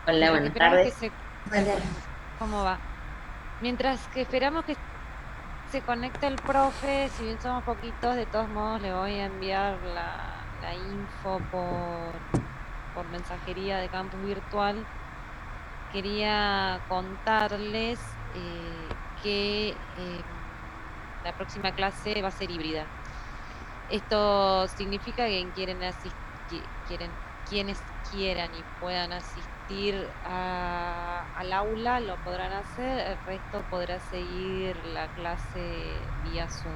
Hola, Mientras que buenas esperamos que tardes. se... Hola. ¿Cómo va? Mientras que esperamos que se conecte el profe, si bien somos poquitos, de todos modos le voy a enviar la info por mensajería de campus virtual. Quería contarles que la próxima clase va a ser híbrida. Esto significa que quienes quieran y puedan asistir al aula lo podrán hacer, el resto podrá seguir la clase vía Zoom.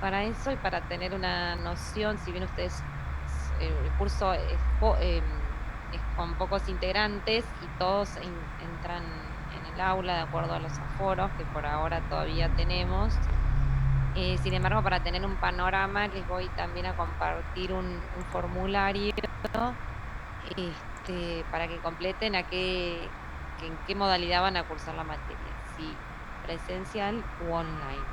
Para eso y para tener una noción, si bien el curso es con pocos integrantes y todos entran en el aula de acuerdo a los aforos que por ahora todavía tenemos. Sin embargo, para tener un panorama, les voy también a compartir un formulario para que completen en qué modalidad van a cursar la materia, si presencial u online.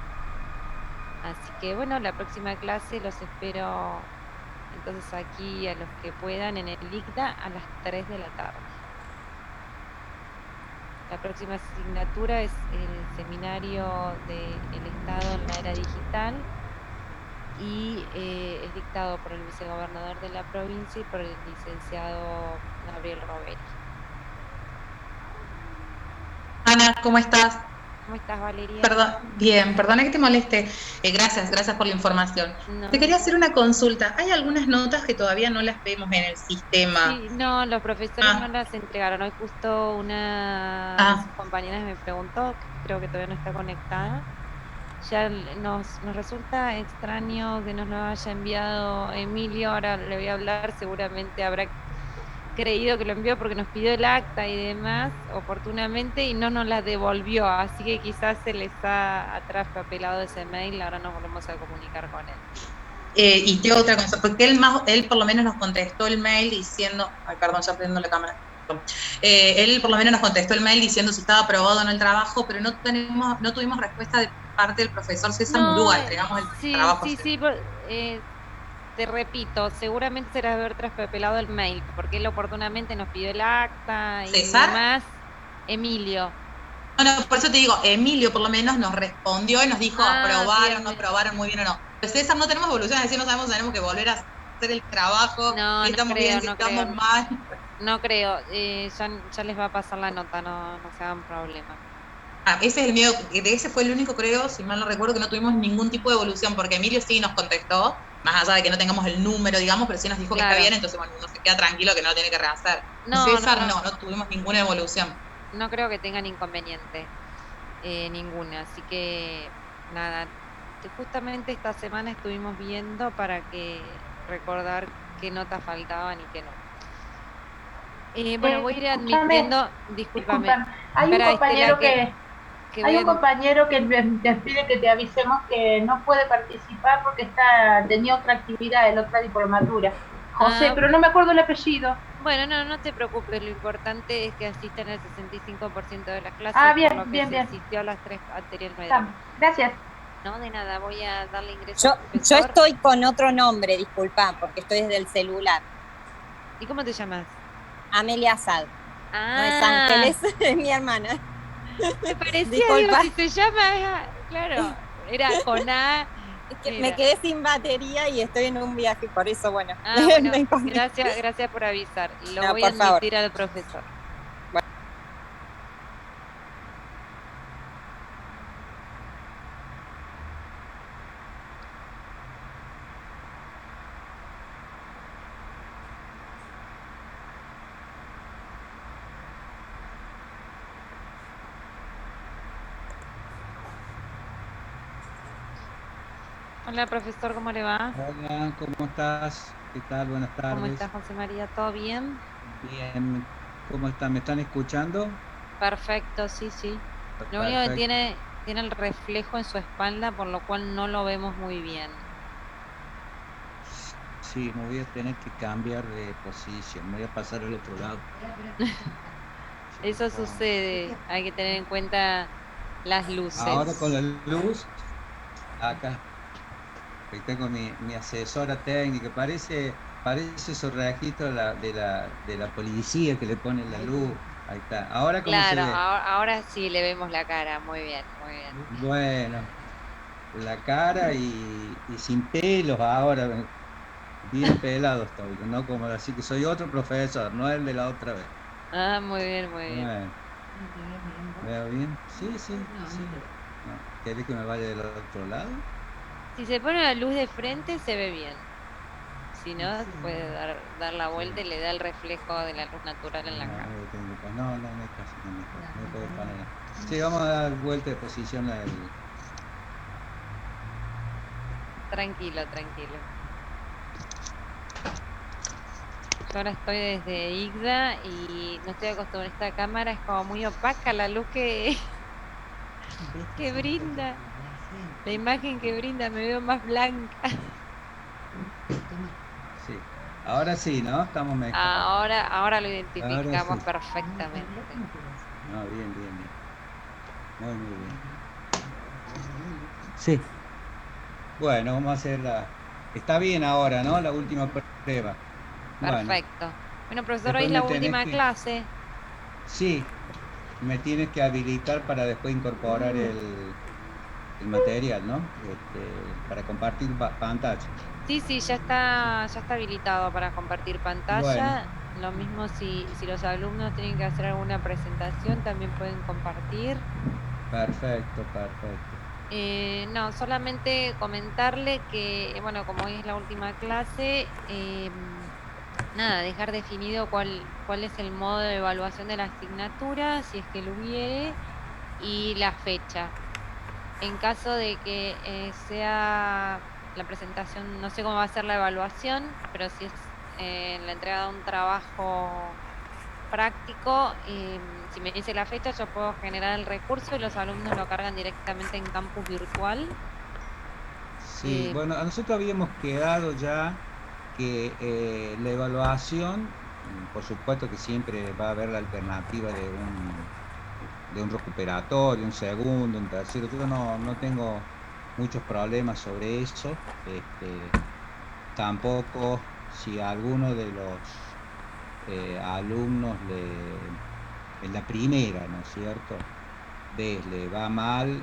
Así que bueno, la próxima clase los espero entonces aquí a los que puedan en el ICDA a las 3 de la tarde. La próxima asignatura es el seminario del Estado en la era digital y es dictado por el vicegobernador de la provincia y por el licenciado Gabriel Roberi. Ana, ¿cómo estás? ¿Cómo estás, Valeria? Perdón, bien, perdona que te moleste. Gracias por la información. Te No, quería hacer una consulta. Hay algunas notas que todavía no las vemos en el sistema. sí, no, los profesores no Ah, las entregaron. Hoy justo una de sus ah, compañeras me preguntó, que creo que todavía no está conectada. Nos resulta extraño que nos lo haya enviado Emilio. Ahora le voy a hablar, seguramente habrá creído que lo envió porque nos pidió el acta y demás oportunamente y no nos la devolvió, así que quizás se les ha atraspapelado ese mail, ahora nos volvemos a comunicar con él. y tengo otra cosa, porque él por lo menos nos contestó el mail diciendo, ay, perdón, ya prendo la cámara. Él por lo menos nos contestó el mail diciendo si estaba aprobado o no el trabajo, pero no tuvimos respuesta de parte del profesor César No, Murúa, entregamos el sí, trabajo. sí, sí, te repito, seguramente será haber traspapelado el mail, porque él oportunamente nos pidió el acta y ¿César? demás. Emilio. No, no, por eso te digo, Emilio por lo menos nos respondió y nos dijo Ah, aprobaron, bien, no bien. aprobaron muy bien o no. Pero César, no tenemos evolución, es decir, no sabemos si tenemos que volver a hacer el trabajo, No, si no estamos bien, creo, si no estamos creo. mal. No creo, ya les va a pasar la nota, no se hagan problema. Ah, ese es el miedo, de ese fue el único, creo, si mal no recuerdo, que no tuvimos ningún tipo de evolución, porque Emilio sí nos contestó, más allá de que no tengamos el número, digamos, pero sí nos dijo que está Claro. bien, entonces bueno, uno se queda tranquilo que no lo tiene que rehacer. No, no, César no, no tuvimos ninguna evolución. no creo que tengan inconveniente ninguna. Así que nada, justamente esta semana estuvimos viendo para que recordar qué notas faltaban y qué no. Bueno, voy a ir Escúchame, admitiendo, discúlpame, disculpan, hay un espera Estela, compañero que hay voy un a... compañero que te pide que te avisemos que no puede participar porque tenía otra actividad en otra diplomatura. José, Ah, pero no me acuerdo el apellido. bueno, no te preocupes, lo importante es que asistan el 65% de las Ah, clases, por bien, lo que bien, se bien. asistió a las tres anteriormente. Está. Gracias. No, de nada, voy a darle ingreso al Yo profesor. estoy con otro nombre, disculpa, porque estoy desde el celular. ¿Y cómo te llamas? Amelia Asad. No es Ah, Ángeles, es mi hermana. me parecía, digo, Disculpa, si se llama, claro, era con A, es que me era. quedé sin batería y estoy en un viaje, por eso, bueno, Ah, bueno, no importa. gracias por avisar. Lo No, voy a por favor. admitir al profesor. Hola, profesor, ¿cómo le va? Hola, ¿cómo estás? ¿Qué tal? Buenas ¿Cómo está tardes. José María? ¿Todo bien? Bien, ¿cómo están? ¿Me están escuchando? Perfecto, sí, sí. Lo único que Perfecto. tiene el reflejo en su espalda, por lo cual no lo vemos muy bien. Sí, me voy a tener que cambiar de posición. Me voy a pasar al otro lado. Sí, Eso wow. sucede, hay que tener en cuenta las Ahora con luces. la luz, acá tengo mi asesora técnica. Parece. parece esos registros de la policía que le ponen la luz. Ahí está. Ahora, ¿cómo se Claro, ve? ahora sí le vemos la cara, muy bien, muy bien. Bueno, la cara y sin pelos ahora, bien pelado estoy, ¿no? Como así que soy otro profesor, no el de la otra vez. Ah, muy bien, muy bien. Bueno, ¿veo bien? Sí, sí, sí. No, ¿querés que me vaya del otro lado? Si se pone la luz de frente, se ve bien. Si no, se puede dar la Sí. vuelta y le da el reflejo de la luz natural en la No, cara. no, no hay caso, no hay caso, no puedo poner. Sí, vamos a dar vuelta de posición al... Tranquilo, tranquilo. Yo ahora estoy desde IGDA y no estoy acostumbrada. Esta cámara es como muy opaca, la luz que brinda, la imagen que brinda, me veo más blanca. Sí, ahora sí, ¿no? Estamos mejor. Ahora lo Ahora sí. identificamos perfectamente. No, bien, bien, bien. Muy, muy bien. Sí. Bueno, vamos a hacer la... Está bien ahora, ¿no? La última prueba. Bueno, Perfecto. Bueno, profesor, hoy después es me la tenés última que... clase. Sí, me tienes que habilitar para después incorporar el material, ¿no? Para compartir pantalla. Sí, sí, ya está habilitado para compartir Bueno, pantalla. Lo mismo si los alumnos tienen que hacer alguna presentación, también pueden compartir. perfecto, perfecto. No, solamente comentarle que, bueno, como hoy es la última clase, nada, dejar definido cuál es el modo de evaluación de la asignatura, si es que lo hubiere, y la fecha. En caso de que sea la presentación, no sé cómo va a ser la evaluación, pero si es la entrega de un trabajo práctico, si me dice la fecha, yo puedo generar el recurso y los alumnos lo cargan directamente en campus virtual. Sí, Eh, bueno, a nosotros habíamos quedado ya que la evaluación, por supuesto que siempre va a haber la alternativa de un recuperatorio, un segundo, un tercero. Yo no tengo muchos problemas sobre eso. Tampoco si a alguno de los alumnos en la primera, ¿no es cierto? Le va mal,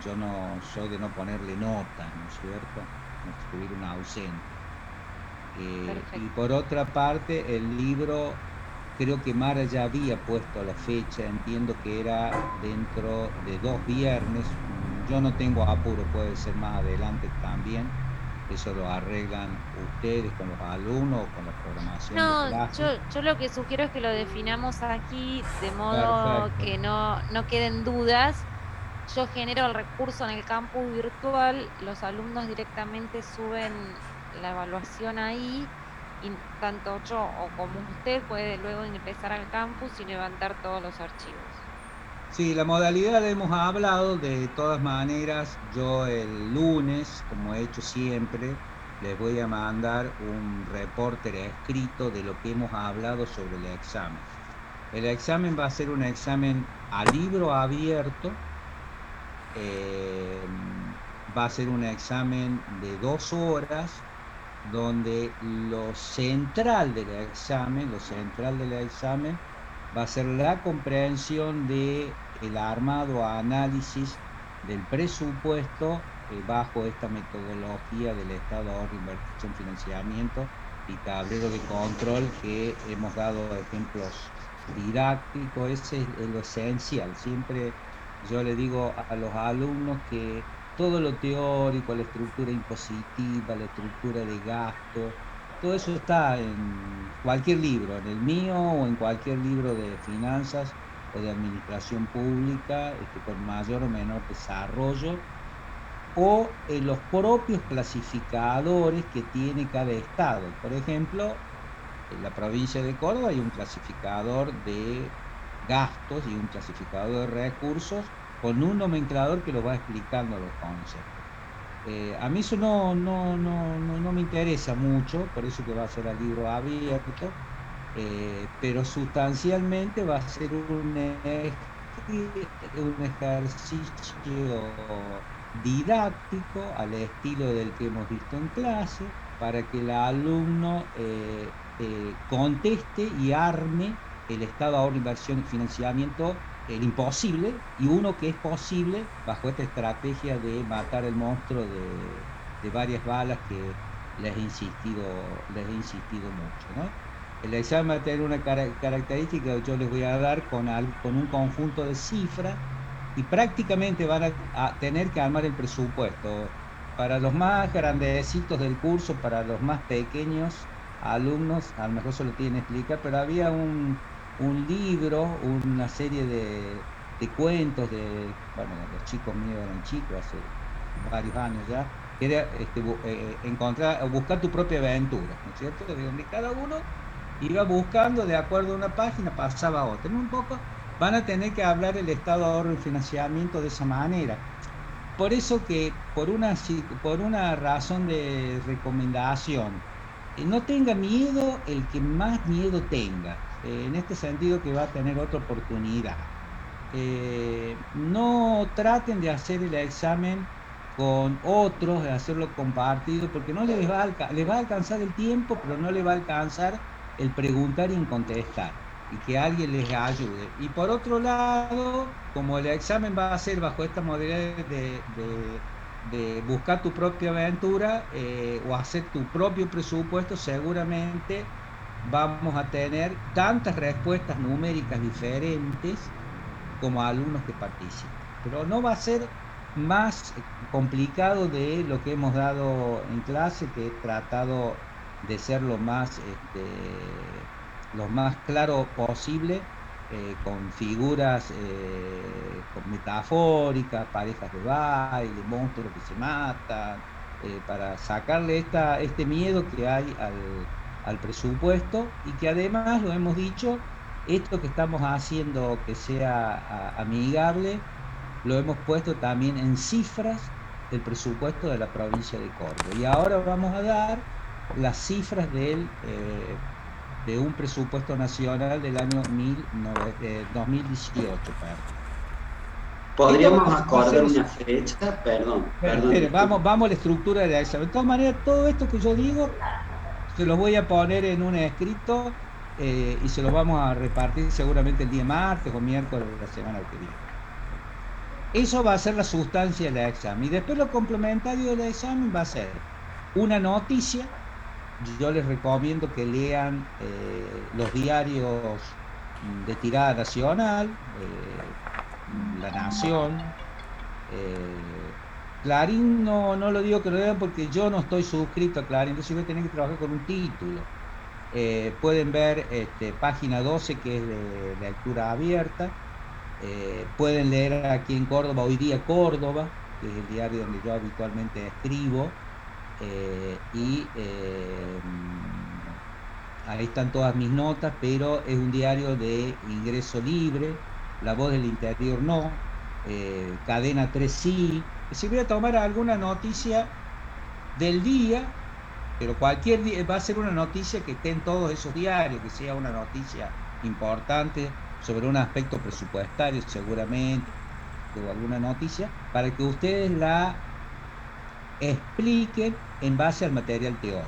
yo no soy de no ponerle nota, ¿no es cierto? No escribir un ausente. Y Perfecto. por otra parte, el libro, creo que Mara ya había puesto la fecha, entiendo que era dentro de 2 viernes. Yo no tengo apuro, puede ser más adelante también. Eso lo arreglan ustedes con los alumnos o con la programación de No, clases. yo lo que sugiero es que lo definamos aquí de modo Perfecto. que no queden dudas. Yo genero el recurso en el campus virtual, los alumnos directamente suben la evaluación ahí y tanto yo o como usted puede luego ingresar al campus y levantar todos los archivos. Sí, la modalidad la hemos hablado, de todas maneras, yo el lunes, como he hecho siempre, les voy a mandar un reporte escrito de lo que hemos hablado sobre el examen. El examen va a ser un examen a libro abierto, eh, va a ser un examen de 2 horas, donde lo central del examen va a ser la comprensión de el armado análisis del presupuesto bajo esta metodología del Estado, ahorro, inversión, financiamiento y tablero de control, que hemos dado ejemplos didácticos. Ese es lo esencial. Siempre yo le digo a los alumnos que todo lo teórico, la estructura impositiva, la estructura de gasto, todo eso está en cualquier libro, en el mío o en cualquier libro de finanzas o de administración pública, con mayor o menor desarrollo, o en los propios clasificadores que tiene cada estado. Por ejemplo, en la provincia de Córdoba hay un clasificador de gastos y un clasificador de recursos con un nomenclador que lo va explicando los conceptos. A mí eso no me interesa mucho, por eso que va a ser a libro abierto, pero sustancialmente va a ser un ejercicio didáctico al estilo del que hemos visto en clase, para que el alumno conteste y arme el estado de ahorro, inversión y financiamiento, el imposible, y uno que es posible bajo esta estrategia de matar el monstruo de varias balas que les he insistido mucho, ¿no? El examen va a tener una característica que yo les voy a dar con un conjunto de cifras, y prácticamente van a tener que armar el presupuesto. Para los más grandecitos del curso, para los más pequeños alumnos, a lo mejor se lo tienen que explicar, pero había un libro, una serie de cuentos bueno, los chicos míos eran chicos, hace varios años ya, que era buscar tu propia aventura, ¿no es cierto? Donde cada uno iba buscando de acuerdo a una página, pasaba a otra. Un poco van a tener que hablar el estado de ahorro y financiamiento de esa manera. Por eso que, por una razón de recomendación, no tenga miedo el que más miedo tenga, en este sentido que va a tener otra oportunidad. No traten de hacer el examen con otros, de hacerlo compartido, porque no les va a alcanzar el tiempo, pero no les va a alcanzar el preguntar y contestar, y que alguien les ayude. Y por otro lado, como el examen va a ser bajo esta modalidad de buscar tu propia aventura, o hacer tu propio presupuesto, seguramente vamos a tener tantas respuestas numéricas diferentes como alumnos que participen. Pero no va a ser más complicado de lo que hemos dado en clase, que he tratado de ser lo más claro posible, con figuras con metafóricas, parejas de baile, monstruos que se matan, para sacarle este miedo que hay al presupuesto, y que además, lo hemos dicho, esto que estamos haciendo que sea amigable, lo hemos puesto también en cifras del presupuesto de la provincia de Córdoba. Y ahora vamos a dar las cifras de un presupuesto nacional del año 2018. ¿Podríamos acordar una fecha? Perdón. Vamos a la estructura de la examen. De todas maneras, todo esto que yo digo, se los voy a poner en un escrito, y se los vamos a repartir seguramente el día martes o miércoles de la semana que viene. Eso va a ser la sustancia del examen. Y después lo complementario del examen va a ser una noticia. Yo les recomiendo que lean los diarios de tirada nacional, La Nación, Clarín. No lo digo que lo lean porque yo no estoy suscrito a Clarín, entonces voy a tener que trabajar con un título. Pueden ver página 12, que es de lectura abierta. Pueden leer aquí en Córdoba, Hoy Día Córdoba, que es el diario donde yo habitualmente escribo, y ahí están todas mis notas, pero es un diario de ingreso libre. La Voz del Interior no, Cadena 3 sí. Si voy a tomar alguna noticia del día, pero cualquier día va a ser una noticia que esté en todos esos diarios, que sea una noticia importante sobre un aspecto presupuestario seguramente, o alguna noticia, para que ustedes la expliquen en base al material teórico.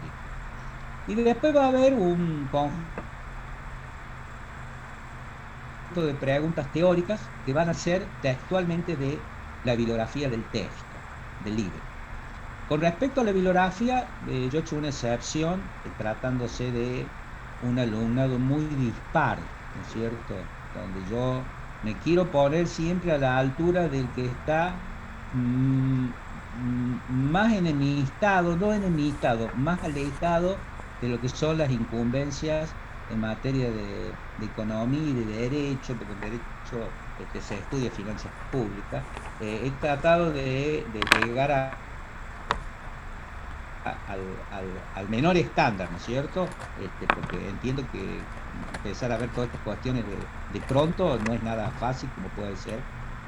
Y después va a haber un conjunto de preguntas teóricas que van a ser textualmente de la bibliografía del texto, del libro. Con respecto a la bibliografía, yo he hecho una excepción, tratándose de un alumnado muy dispar, ¿no es cierto?, donde yo me quiero poner siempre a la altura del que está más más alejado de lo que son las incumbencias en materia de economía y de derecho, porque el derecho se estudia finanzas públicas. He tratado de llegar al menor estándar, ¿no es cierto? Porque entiendo que empezar a ver todas estas cuestiones de pronto no es nada fácil, como puede ser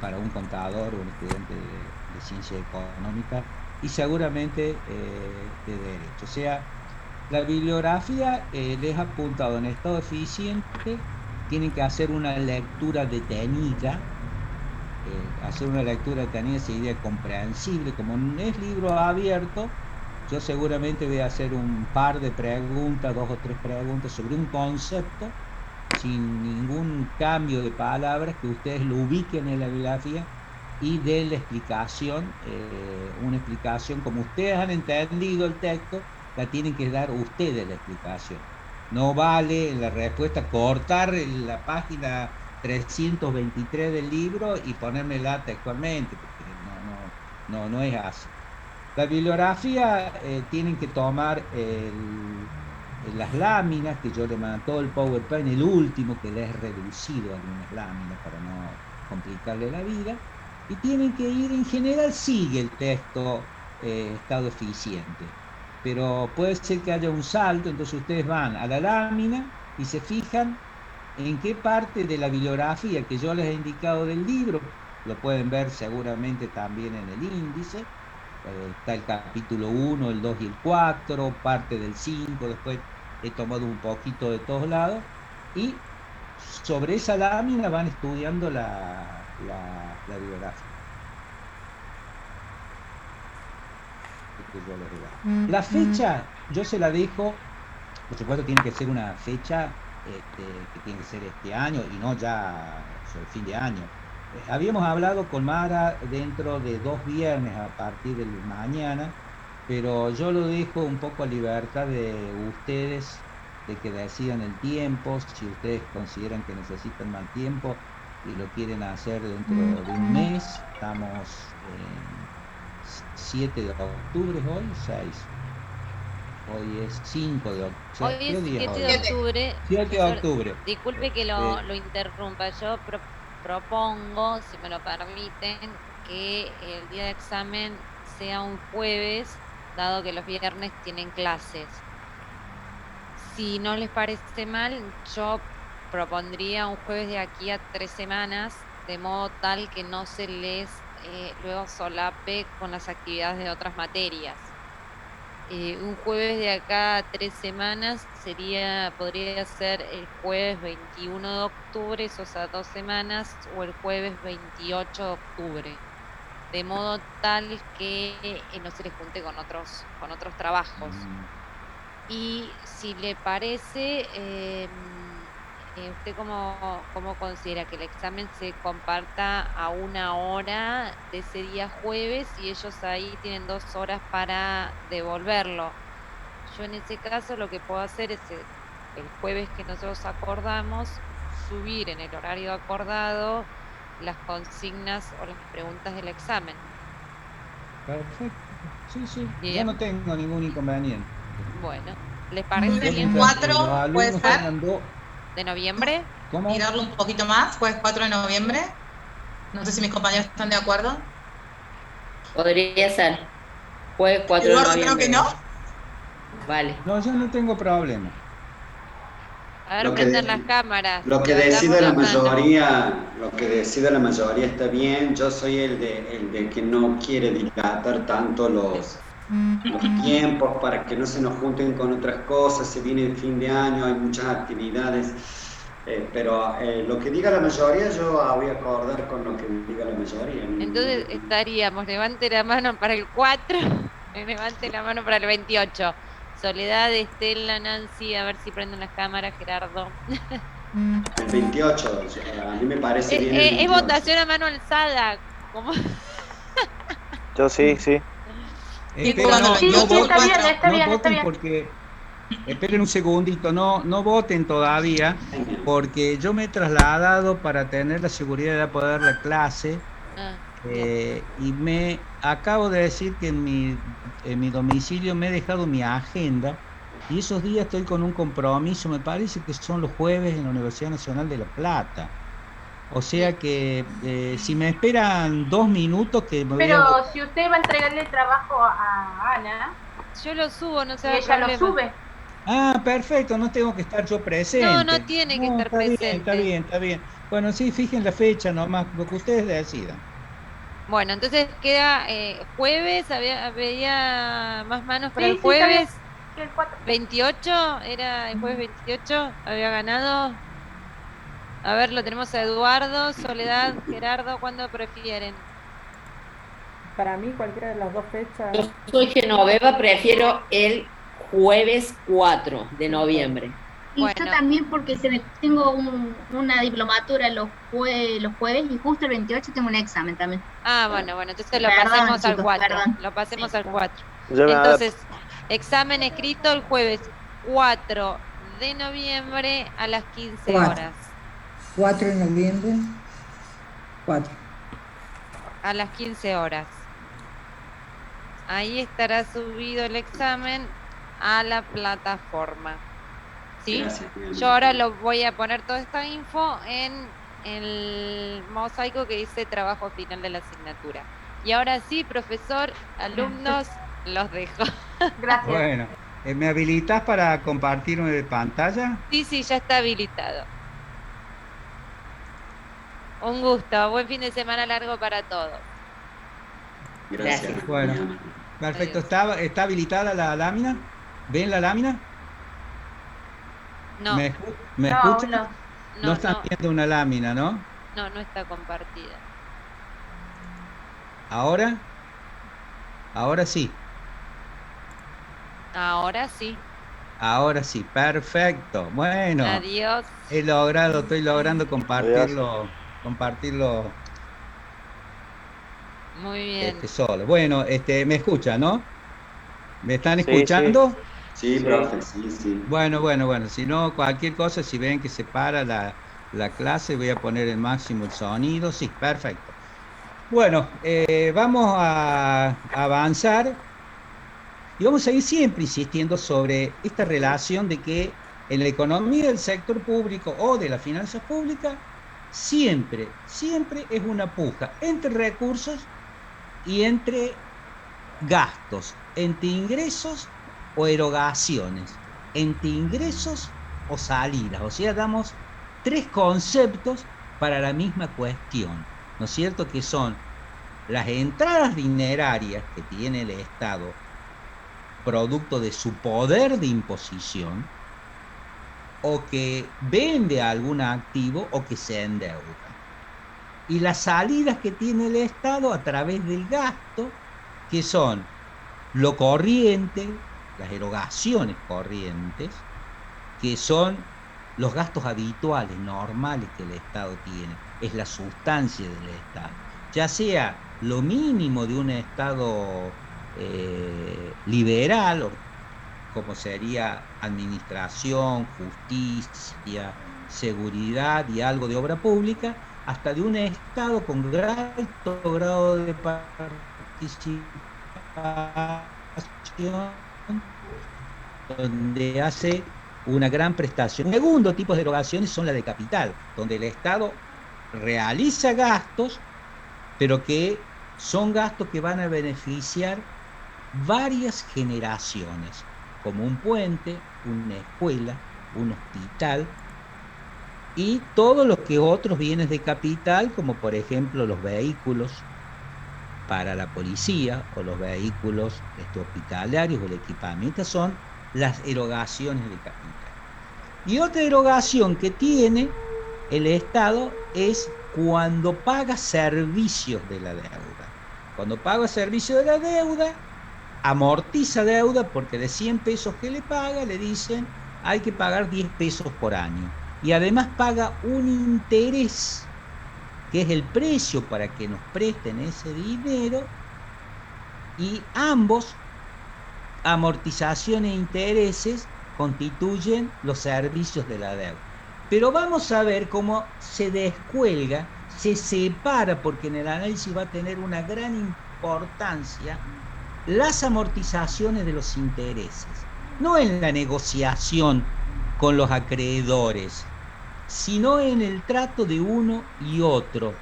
para un contador o un estudiante de ciencia económica, y seguramente de derecho. O sea, la bibliografía les ha apuntado en estado eficiente. Tienen que hacer una lectura detenida. Hacer una lectura detenida sería comprensible. Como no es libro abierto, Yo seguramente voy a hacer un par de preguntas, 2 o 3 preguntas sobre un concepto, sin ningún cambio de palabras, que ustedes lo ubiquen en la bibliografía y den la explicación, una explicación como ustedes han entendido el texto, la tienen que dar ustedes la explicación. No vale en la respuesta cortar la página 323 del libro y ponérmela textualmente, porque no es así. La bibliografía tienen que tomar las láminas que yo le mandé, todo el PowerPoint, el último que le he reducido algunas láminas para no complicarle la vida, y tienen que ir, en general sigue el texto estado eficiente, pero puede ser que haya un salto, entonces ustedes van a la lámina y se fijan en qué parte de la bibliografía que yo les he indicado del libro, lo pueden ver seguramente también en el índice. Está el capítulo 1, el 2 y el 4, parte del 5, después he tomado un poquito de todos lados, y sobre esa lámina van estudiando la bibliografía. La fecha, yo se la dejo, por supuesto tiene que ser una fecha que tiene que ser este año y no ya sobre el fin de año. Habíamos hablado con Mara dentro de 2 viernes a partir del mañana, pero yo lo dejo un poco a libertad de ustedes, de que decidan el tiempo, si ustedes consideran que necesitan más tiempo y lo quieren hacer dentro de un mes. Estamos en 7 de octubre hoy, 6. Hoy es 5 de octubre. Hoy es 7 de octubre. 7 de octubre. Disculpe que lo interrumpa. Yo propongo, si me lo permiten, que el día de examen sea un jueves, dado que los viernes tienen clases. Si no les parece mal, yo propondría un jueves de aquí a 3 semanas, de modo tal que no se les luego solape con las actividades de otras materias. Un jueves de acá a 3 semanas podría ser el jueves 21 de octubre, eso a 2 semanas, o el jueves 28 de octubre, de modo tal que no se les junte con otros trabajos. Y si le parece, ¿usted cómo considera que el examen se comparta a 1 hora de ese día jueves y ellos ahí tienen 2 horas para devolverlo? Yo en ese caso lo que puedo hacer es el jueves que nosotros acordamos, subir en el horario acordado las consignas o las preguntas del examen. Perfecto, sí, Bien. Yo no tengo ningún inconveniente. Bueno, ¿les parece bien? 4, ¿puede ser? ¿De noviembre? ¿Cómo? Mirarlo un poquito más, jueves 4 de noviembre. No sé si mis compañeros están de acuerdo. Podría ser. Jueves 4 de Eduardo, noviembre. creo que no. Vale. No, yo no tengo problema. A ver, Lo que prenden de- las cámaras. Lo que Levantamos decide la mano. mayoría está bien. Yo soy el de que no quiere dilatar tanto los tiempos para que no se nos junten con otras cosas. Se viene el fin de año, hay muchas actividades. Pero lo que diga la mayoría, yo voy a acordar con lo que diga la mayoría. Entonces estaríamos, levante la mano para el 4, levante la mano para el 28. Soledad, Estela, Nancy, a ver si prenden las cámaras, Gerardo. El 28, a mí me parece bien. El Es 28. votación a mano alzada. ¿Cómo? Yo sí. Esperen, cuando Sí, no está voten, bien, está bien, está voten bien. porque, esperen un segundito, no voten todavía, porque yo me he trasladado para tener la seguridad de poder dar la clase. Y me acabo de decir que en mi domicilio me he dejado mi agenda y esos días estoy con un compromiso, me parece que son los jueves en la Universidad Nacional de La Plata. O sea que si me esperan 2 minutos que me voy Pero si usted va a entregarle el trabajo a Ana, Yo lo subo, no y se haga ella lo problema. sube. Ah, perfecto, no tengo que estar yo presente. No tiene que estar está bien, presente. está bien. Bueno, sí, fijen la fecha nomás, lo que ustedes decidan. Bueno, entonces queda jueves, había más manos para Sí, el sí, está bien. jueves. Sí, el 4. 28, era el jueves 28, había ganado. A ver, lo tenemos a Eduardo, Soledad, Gerardo, ¿cuándo prefieren? Para mí, cualquiera de las dos fechas. Yo soy Genoveva, prefiero el jueves 4 de noviembre. Y yo también porque tengo una diplomatura los jueves y justo el 28 tengo un examen también. Ah, bueno, entonces lo Perdón, pasemos al chicos, 4. perdón. Lo pasemos al 4. Yo me Entonces, examen escrito el jueves 4 de noviembre a las 15 horas. 4 de noviembre. 4. A las 15 horas. Ahí estará subido el examen a la plataforma. ¿Sí? Gracias, Yo ahora lo voy a poner toda esta info en el mosaico que dice trabajo final de la asignatura. Y ahora sí, profesor, alumnos, los dejo. Gracias. Bueno, ¿me habilitas para compartir pantalla? Sí, ya está habilitado. Un gusto, buen fin de semana largo para todos. Gracias. Bueno, perfecto. ¿Está habilitada la lámina? ¿Ven la lámina? No. ¿Me No, escuchan? no. No están viendo una lámina, ¿no? No está compartida. ¿Ahora? Ahora sí. Ahora sí. Ahora sí, perfecto. Bueno. Adiós. Estoy logrando compartirlo Muy bien. solo. Bueno, me escuchan, ¿no? ¿Me están Sí, escuchando? Sí, profe, sí. Bueno. Si no, cualquier cosa, si ven que se para la clase, voy a poner el máximo el sonido. Sí, perfecto. Bueno, vamos a avanzar y vamos a ir siempre insistiendo sobre esta relación de que en la economía del sector público o de las finanzas públicas, siempre es una puja entre recursos y entre gastos, entre ingresos o erogaciones, entre ingresos o salidas. O sea, damos tres conceptos para la misma cuestión, ¿no es cierto? Que son las entradas dinerarias que tiene el Estado, producto de su poder de imposición, o que vende algún activo o que se endeuda. Y las salidas que tiene el Estado a través del gasto, que son lo corriente, las erogaciones corrientes, que son los gastos habituales, normales que el Estado tiene, es la sustancia del Estado, ya sea lo mínimo de un Estado liberal, o como sería administración, justicia, seguridad y algo de obra pública, hasta de un Estado con alto grado de participación, donde hace una gran prestación. El segundo tipo de erogaciones son las de capital, donde el Estado realiza gastos, pero que son gastos que van a beneficiar varias generaciones, como un puente, una escuela, un hospital, y todos los que otros bienes de capital, como por ejemplo los vehículos para la policía, o los vehículos hospitalarios, o el equipamiento, son las erogaciones de capital. Y otra erogación que tiene el Estado es cuando paga servicios de la deuda. Cuando paga servicios de la deuda, amortiza deuda, porque de 100 pesos que le paga, le dicen hay que pagar 10 pesos por año. Y además paga un interés, que es el precio para que nos presten ese dinero, y ambos, amortización e intereses, constituyen los servicios de la deuda. Pero vamos a ver cómo se descuelga, se separa, porque en el análisis va a tener una gran importancia las amortizaciones de los intereses, no en la negociación con los acreedores, sino en el trato de uno y otro,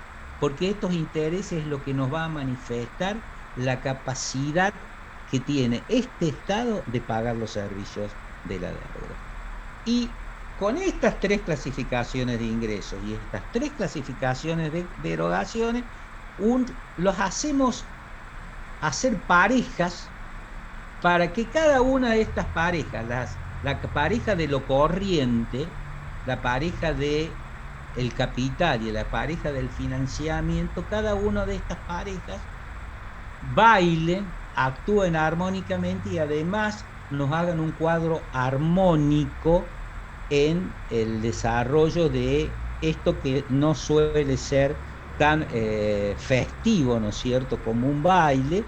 porque estos intereses es lo que nos va a manifestar la capacidad que tiene este Estado de pagar los servicios de la deuda. Y con estas tres clasificaciones de ingresos y estas tres clasificaciones de erogaciones, los hacemos hacer parejas, para que cada una de estas parejas, la pareja de lo corriente, la pareja de el capital y la pareja del financiamiento, cada una de estas parejas bailen, actúen armónicamente y además nos hagan un cuadro armónico en el desarrollo de esto que no suele ser tan festivo, ¿no es cierto?, como un baile,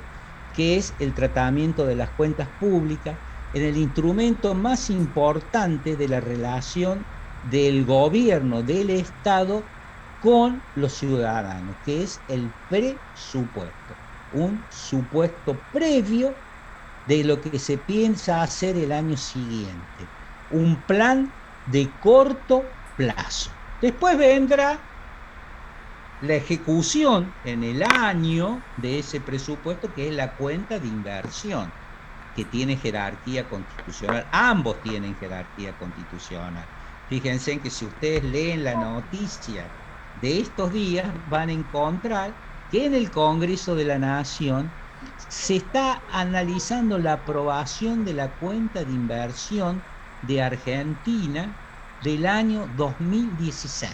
que es el tratamiento de las cuentas públicas en el instrumento más importante de la relación del gobierno, del Estado, con los ciudadanos, que es el presupuesto, un supuesto previo de lo que se piensa hacer el año siguiente, un plan de corto plazo. Después vendrá la ejecución en el año de ese presupuesto, que es la cuenta de inversión, que tiene jerarquía constitucional. Ambos tienen jerarquía constitucional. Fíjense en que si ustedes leen la noticia de estos días, van a encontrar que en el Congreso de la Nación se está analizando la aprobación de la cuenta de inversión de Argentina del año 2016,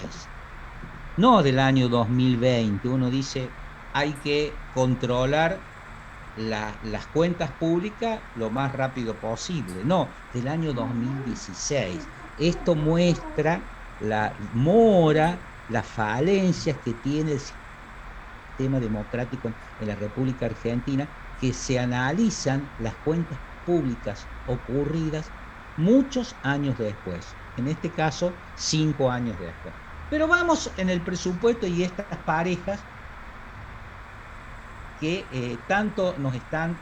no del año 2020. Uno dice, hay que controlar las cuentas públicas lo más rápido posible. No, del año 2016. Esto muestra la mora, las falencias que tiene el sistema democrático en la República Argentina, que se analizan las cuentas públicas ocurridas muchos años después, en este caso 5 años después. Pero vamos en el presupuesto y estas parejas que tanto nos están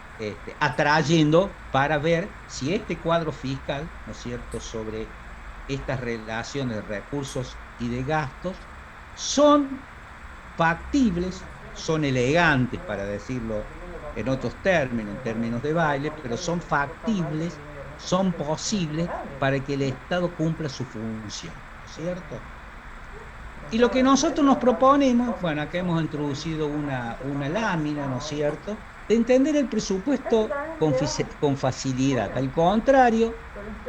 atrayendo para ver si este cuadro fiscal, ¿no es cierto?, sobre estas relaciones de recursos y de gastos son factibles, son elegantes, para decirlo en otros términos, en términos de baile, pero son factibles, son posibles para que el Estado cumpla su función, ¿no es cierto? Y lo que nosotros nos proponemos, bueno, acá hemos introducido una lámina, ¿no es cierto?, de entender el presupuesto con facilidad, al contrario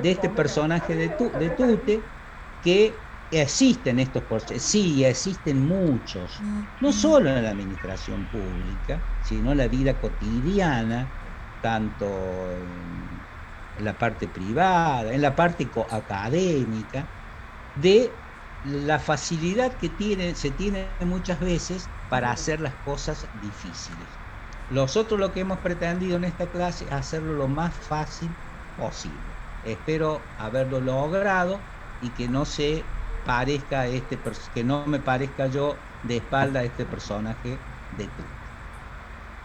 de este personaje de Tute, que existen estos porcentajes, sí, existen muchos, no solo en la administración pública, sino en la vida cotidiana, tanto en la parte privada, en la parte académica, de la facilidad que se tiene muchas veces para hacer las cosas difíciles. Nosotros lo que hemos pretendido en esta clase es hacerlo lo más fácil posible. Espero haberlo logrado y que no se parezca que no me parezca yo de espalda a este personaje de Tute.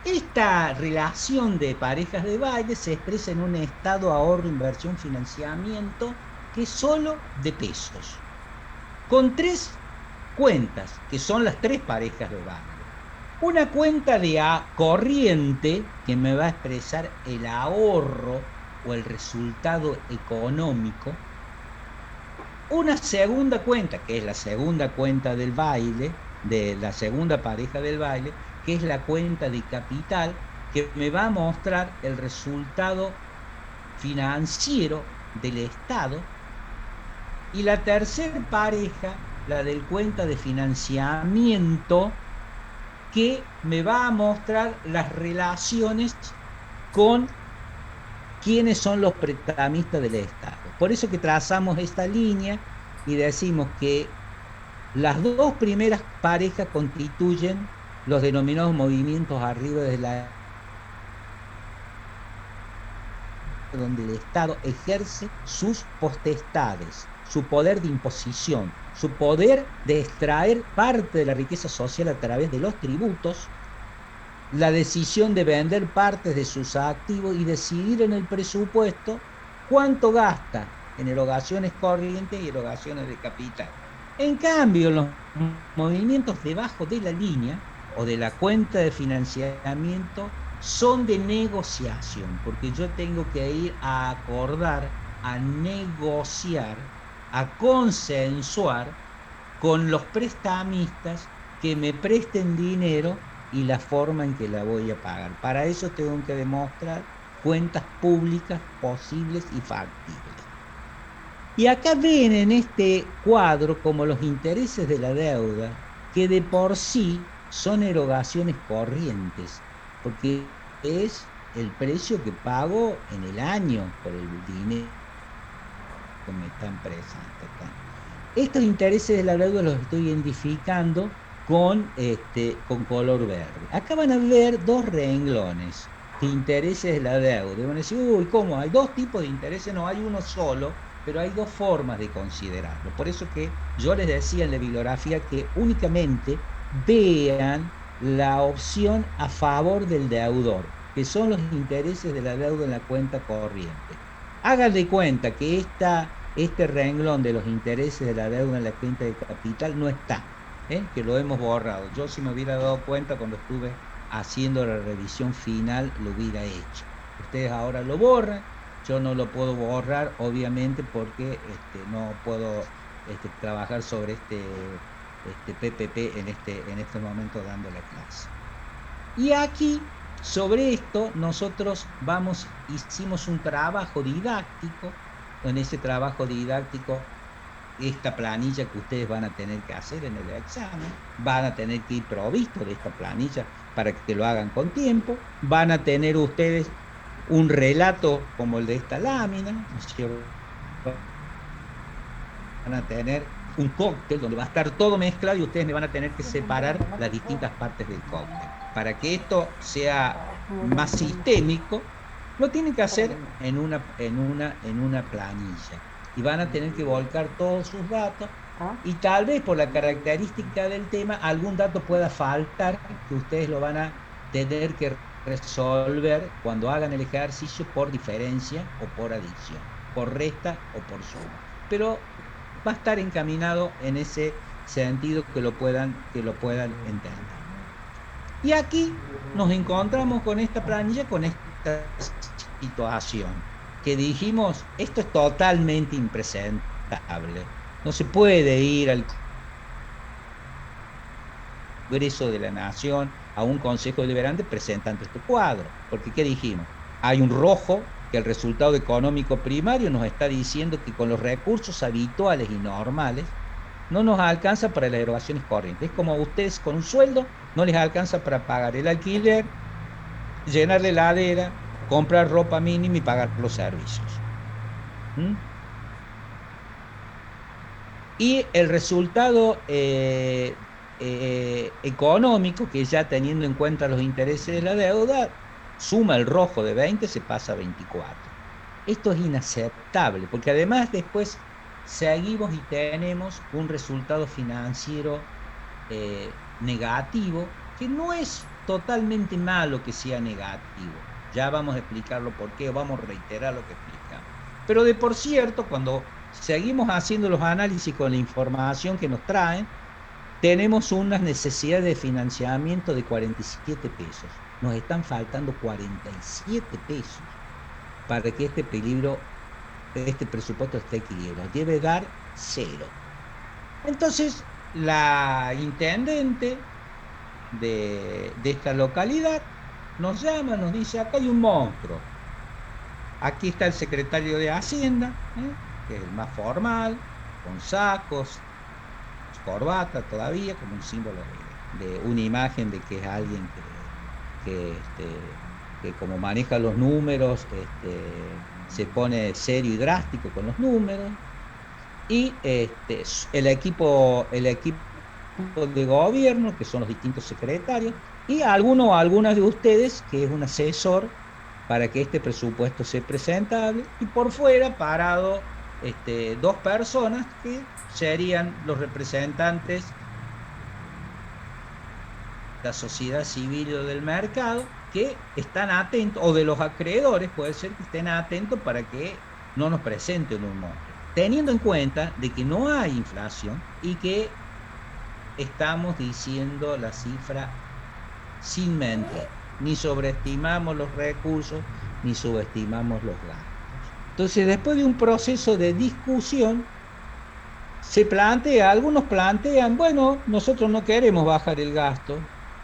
Esta relación de parejas de baile se expresa en un estado ahorro, inversión, financiamiento, que es solo de pesos, con 3 cuentas, que son las 3 parejas de baile. Una cuenta de corriente, que me va a expresar el ahorro o el resultado económico. Una segunda cuenta, que es la segunda cuenta del baile, de la segunda pareja del baile, que es la cuenta de capital, que me va a mostrar el resultado financiero del Estado. Y la tercera pareja, la del cuenta de financiamiento, que me va a mostrar las relaciones con quiénes son los prestamistas del Estado. Por eso que trazamos esta línea y decimos que las 2 primeras parejas constituyen los denominados movimientos arriba de donde el Estado ejerce sus potestades, su poder de imposición, su poder de extraer parte de la riqueza social a través de los tributos, la decisión de vender partes de sus activos y decidir en el presupuesto cuánto gasta en erogaciones corrientes y erogaciones de capital. En cambio, los movimientos debajo de la línea o de la cuenta de financiamiento son de negociación, porque yo tengo que ir a acordar, a negociar, a consensuar con los prestamistas que me presten dinero y la forma en que la voy a pagar. Para eso tengo que demostrar cuentas públicas posibles y factibles. Y acá ven en este cuadro como los intereses de la deuda, que de por sí son erogaciones corrientes, porque es el precio que pago en el año por el dinero que me están prestando. Estos intereses de la deuda los estoy identificando con color verde. Acá van a ver dos renglones de intereses de la deuda. Y van a decir, uy, ¿cómo? ¿Hay dos tipos de intereses? No, hay uno solo, pero hay dos formas de considerarlo. Por eso que yo les decía en la bibliografía que únicamente vean la opción a favor del deudor, que son los intereses de la deuda en la cuenta corriente. Hagan de cuenta que este renglón de los intereses de la deuda en la cuenta de capital no está, que lo hemos borrado. Yo, si me hubiera dado cuenta cuando estuve haciendo la revisión final, lo hubiera hecho. Ustedes ahora lo borran, yo no lo puedo borrar, obviamente, porque no puedo trabajar sobre este PPP en este momento dando la clase. Y aquí, sobre esto, nosotros hicimos un trabajo didáctico. En ese trabajo didáctico, esta planilla que ustedes van a tener que hacer en el examen, van a tener que ir provistos de esta planilla para que lo hagan con tiempo, van a tener ustedes un relato como el de esta lámina, ¿no es cierto? Van a tener un cóctel donde va a estar todo mezclado y ustedes me van a tener que separar las distintas partes del cóctel. Para que esto sea más sistémico, lo tienen que hacer en una planilla y van a tener que volcar todos sus datos y tal vez por la característica del tema algún dato pueda faltar que ustedes lo van a tener que resolver cuando hagan el ejercicio por diferencia o por adición, por resta o por suma. Pero va a estar encaminado en ese sentido que lo puedan entender. Y aquí nos encontramos con esta planilla, con esta situación, que dijimos, esto es totalmente impresentable. No se puede ir al Congreso de la Nación, a un Consejo Deliberante presentando este cuadro. Porque, ¿qué dijimos? Hay un rojo, que el resultado económico primario nos está diciendo que con los recursos habituales y normales, no nos alcanza para las erogaciones corrientes. Es como ustedes con un sueldo no les alcanza para pagar el alquiler, llenar la heladera, comprar ropa mínima y pagar los servicios. Y el resultado económico, que ya teniendo en cuenta los intereses de la deuda, suma el rojo de 20, se pasa a 24. Esto es inaceptable, porque además después seguimos y tenemos un resultado financiero negativo, que no es totalmente malo que sea negativo. Ya vamos a explicarlo por qué, vamos a reiterar lo que explicamos. Pero de por cierto, cuando seguimos haciendo los análisis con la información que nos traen, tenemos unas necesidades de financiamiento de 47 pesos. Nos están faltando 47 pesos para que este presupuesto esté equilibrado. Debe dar 0. Entonces, la intendente de esta localidad nos llama, nos dice, acá hay un monstruo. Aquí está el secretario de Hacienda, que es el más formal, con sacos, corbata todavía, como un símbolo de una imagen de que es alguien que como maneja los números, se pone serio y drástico con los números. Y el equipo de gobierno, que son los distintos secretarios, y algunas de ustedes, que es un asesor para que este presupuesto sea presentable, y por fuera parado dos personas que serían los representantes de la sociedad civil o del mercado, que están atentos, o de los acreedores, puede ser que estén atentos para que no nos presenten un monto, teniendo en cuenta de que no hay inflación y que estamos diciendo la cifra sin mentir, ni sobreestimamos los recursos ni subestimamos los gastos. Entonces, después de un proceso de discusión, algunos plantean, bueno, nosotros no queremos bajar el gasto.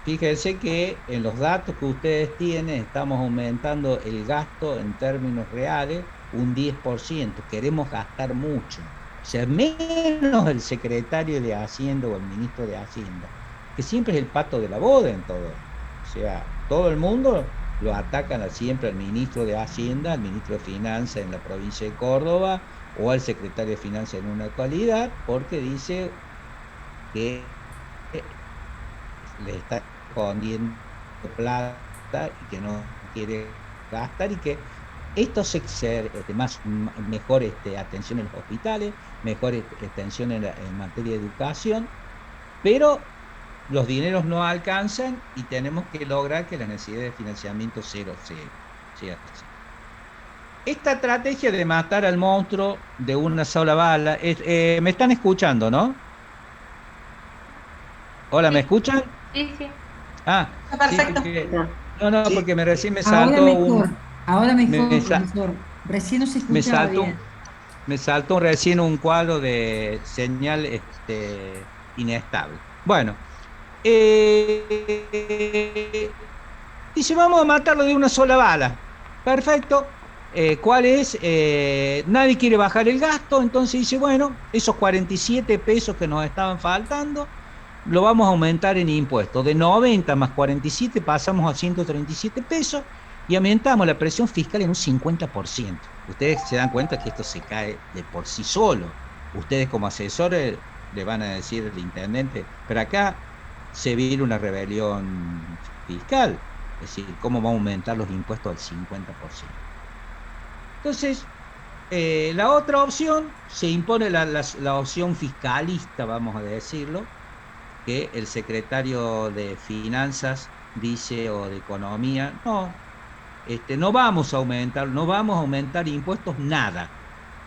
Fíjense que en los datos que ustedes tienen estamos aumentando el gasto en términos reales un 10%, queremos gastar mucho. O sea, menos el secretario de Hacienda o el ministro de Hacienda, que siempre es el pato de la boda en todo. O sea, todo el mundo lo atacan siempre al ministro de Hacienda, al ministro de Finanzas en la provincia de Córdoba o al secretario de Finanzas en una actualidad, porque dice que le está escondiendo plata y que no quiere gastar y que esto mejor atención en los hospitales, mejor atención en materia de educación, pero los dineros no alcanzan y tenemos que lograr que las necesidades de financiamiento cero sea. Esta estrategia de matar al monstruo de una sola bala, me están escuchando, ¿no? Hola, ¿me escuchan? Sí, sí. Ah, perfecto. Sí, porque recién me Ahora saltó mejor, ahora mejor, me profesor. Recién no se escuchaba bien. Me saltó recién un cuadro de señal inestable. Bueno, dice, vamos a matarlo de una sola bala. Perfecto. ¿Cuál es? Nadie quiere bajar el gasto, entonces dice, bueno, esos 47 pesos que nos estaban faltando, lo vamos a aumentar en impuestos. De 90 más 47 pasamos a 137 pesos y aumentamos la presión fiscal en un 50%. Ustedes se dan cuenta que esto se cae de por sí solo. Ustedes como asesores le van a decir al intendente, pero acá se viene una rebelión fiscal. Es decir, ¿cómo va a aumentar los impuestos al 50%? Entonces, la otra opción, se impone la opción fiscalista, vamos a decirlo, que el secretario de Finanzas dice, o de Economía, no vamos a aumentar impuestos, nada,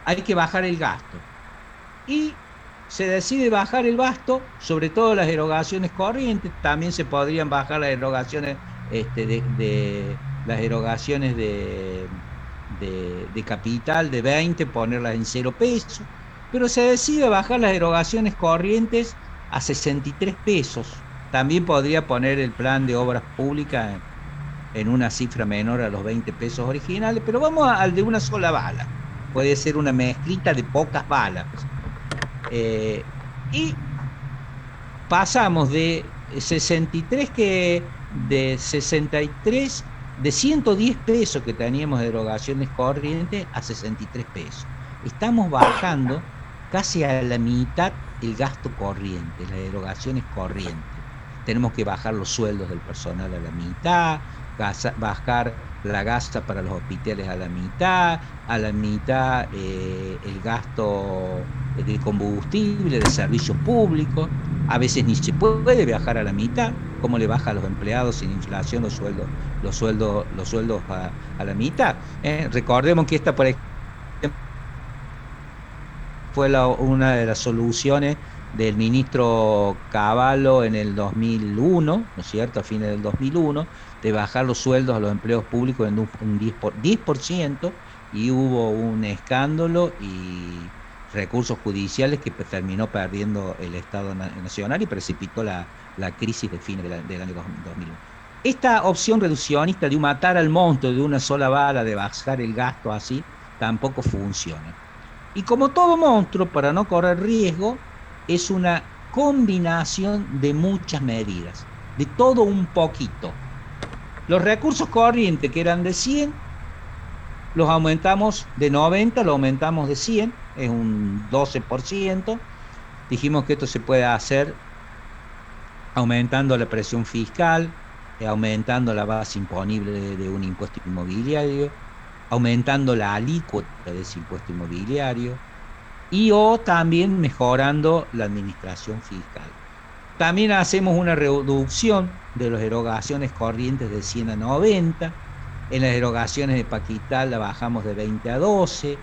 hay que bajar el gasto. Y se decide bajar el gasto, sobre todo las erogaciones corrientes, también se podrían bajar las erogaciones de capital de 20, ponerlas en 0 pesos, pero se decide bajar las erogaciones corrientes a 63 pesos. También podría poner el plan de obras públicas en una cifra menor a los 20 pesos originales, pero vamos al de una sola bala. Puede ser una mezclita de pocas balas. Y pasamos de 110 pesos que teníamos de erogaciones corrientes a 63 pesos. Estamos bajando casi a la mitad el gasto corriente, las erogaciones corrientes. Tenemos que bajar los sueldos del personal a la mitad, bajar la gasa para los hospitales a la mitad el gasto de combustible, de servicios públicos. A veces ni se puede bajar a la mitad. ¿Cómo le baja a los empleados sin inflación los sueldos a la mitad? Recordemos que esta, por ejemplo, fue una de las soluciones del ministro Cavallo en el 2001, ¿no es cierto?, a fines del 2001, de bajar los sueldos a los empleados públicos en un 10%, y hubo un escándalo y recursos judiciales que terminó perdiendo el Estado Nacional y precipitó la crisis de fines del año 2001. Esta opción reduccionista de matar al monstruo de una sola bala, de bajar el gasto así, tampoco funciona. Y como todo monstruo, para no correr riesgo, es una combinación de muchas medidas, de todo un poquito. Los recursos corrientes, que eran de 100, los aumentamos de 90, lo aumentamos de 100, es un 12%. Dijimos que esto se puede hacer aumentando la presión fiscal, aumentando la base imponible de un impuesto inmobiliario, aumentando la alícuota de ese impuesto inmobiliario, o también mejorando la administración fiscal. También hacemos una reducción de las erogaciones corrientes de 100 a 90, en las erogaciones de capital la bajamos de 20 a 12,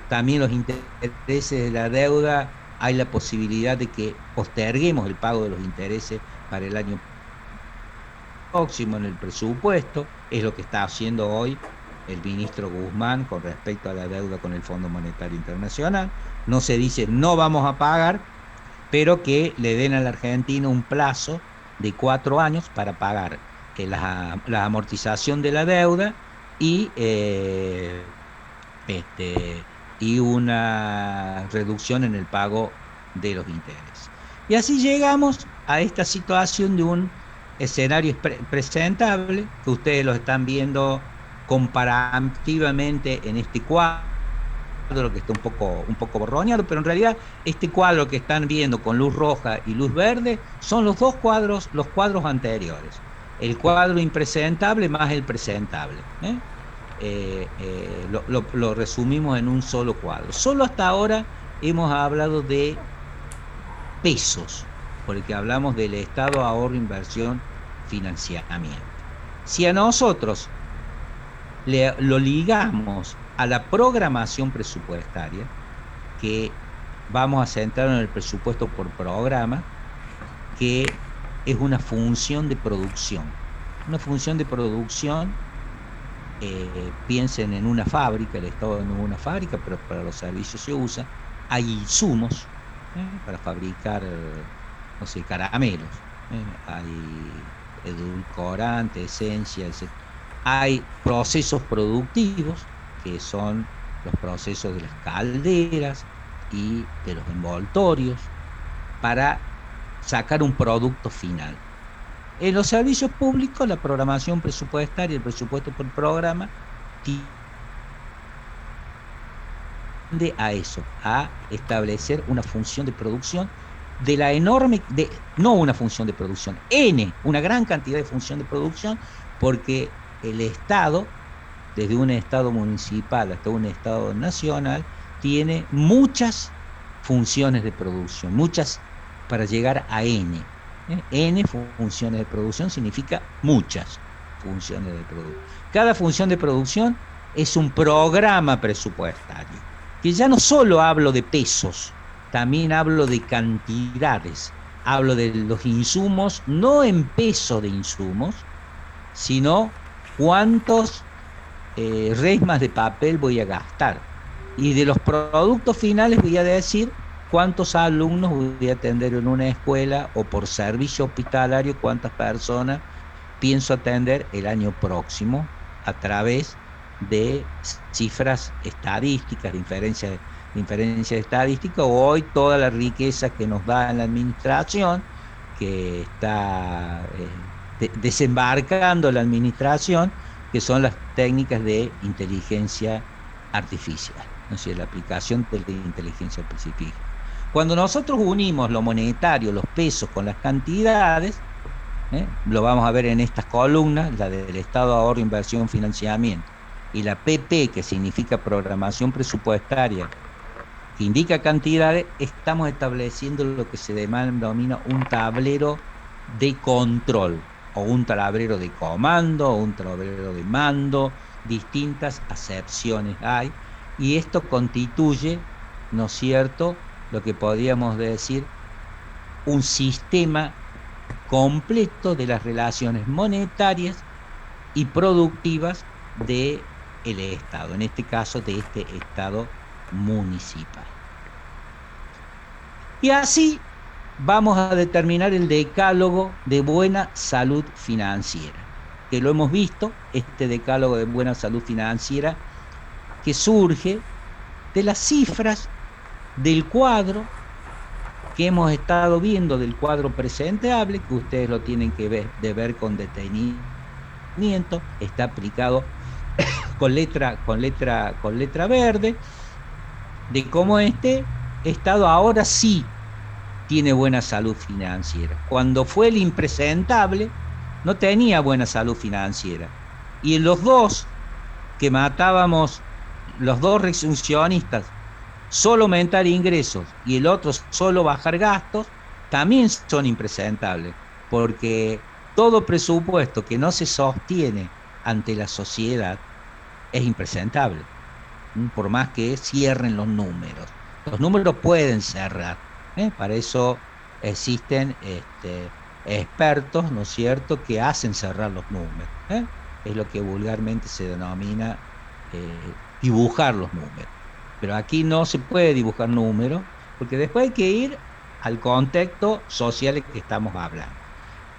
también los intereses de la deuda, hay la posibilidad de que posterguemos el pago de los intereses para el año próximo en el presupuesto, es lo que está haciendo hoy el ministro Guzmán con respecto a la deuda con el Fondo Monetario Internacional. No se dice no vamos a pagar, pero que le den a la Argentina un plazo de 4 años para pagar la amortización de la deuda y una reducción en el pago de los intereses. Y así llegamos a esta situación de un escenario presentable, que ustedes lo están viendo comparativamente en este cuadro, que está un poco borroneado, pero en realidad este cuadro que están viendo con luz roja y luz verde son los cuadros anteriores. El cuadro impresentable más el presentable. Lo resumimos en un solo cuadro. Solo hasta ahora hemos hablado de pesos, porque hablamos del estado, ahorro, inversión, financiamiento. Si a nosotros lo ligamos a la programación presupuestaria, que vamos a centrar en el presupuesto por programa, que es una función de producción. Una función de producción, piensen en una fábrica, el Estado no es una fábrica, pero para los servicios se usa. Hay insumos para fabricar, no sé, caramelos, hay edulcorantes, esencias, etc. Hay procesos productivos, que son los procesos de las calderas y de los envoltorios, para sacar un producto final. En los servicios públicos, la programación presupuestaria, el presupuesto por programa, tiende a eso, a establecer una función de producción de la enorme, no una función de producción, una gran cantidad de función de producción, porque el Estado, desde un Estado municipal hasta un Estado nacional, tiene muchas funciones de producción, muchas para llegar a N. N funciones de producción significa muchas funciones de producción. Cada función de producción es un programa presupuestario, que ya no solo hablo de pesos, también hablo de cantidades, hablo de los insumos, no en peso de insumos, sino cuántos resmas de papel voy a gastar. Y de los productos finales voy a decir cuántos alumnos voy a atender en una escuela, o por servicio hospitalario cuántas personas pienso atender el año próximo, a través de cifras estadísticas, de inferencia estadística, o hoy toda la riqueza que nos da en la administración, que está desembarcando la administración, que son las técnicas de inteligencia artificial, ¿no? Es decir, la aplicación de la inteligencia artificial. Cuando nosotros unimos lo monetario, los pesos, con las cantidades, lo vamos a ver en estas columnas, la del Estado, ahorro, inversión, financiamiento, y la PP, que significa programación presupuestaria, que indica cantidades, estamos estableciendo lo que se denomina un tablero de control, o un tablero de comando, o un tablero de mando. Distintas acepciones hay, y esto constituye, ¿no es cierto?, lo que podríamos decir un sistema completo de las relaciones monetarias y productivas del Estado, en este caso de este Estado municipal. Y así vamos a determinar el decálogo de buena salud financiera, que lo hemos visto, este decálogo de buena salud financiera, que surge de las cifras del cuadro que hemos estado viendo, del cuadro presentable, que ustedes lo tienen que ver con detenimiento, está aplicado con letra verde, de cómo este Estado ahora sí tiene buena salud financiera. Cuando fue el impresentable, no tenía buena salud financiera. Y en los dos que matábamos, los dos reduccionistas, solo aumentar ingresos y el otro solo bajar gastos, también son impresentables, porque todo presupuesto que no se sostiene ante la sociedad es impresentable, por más que cierren los números. Los números pueden cerrar, para eso existen expertos, ¿no es cierto?, que hacen cerrar los números, es lo que vulgarmente se denomina dibujar los números. Pero aquí no se puede dibujar números, porque después hay que ir al contexto social que estamos hablando.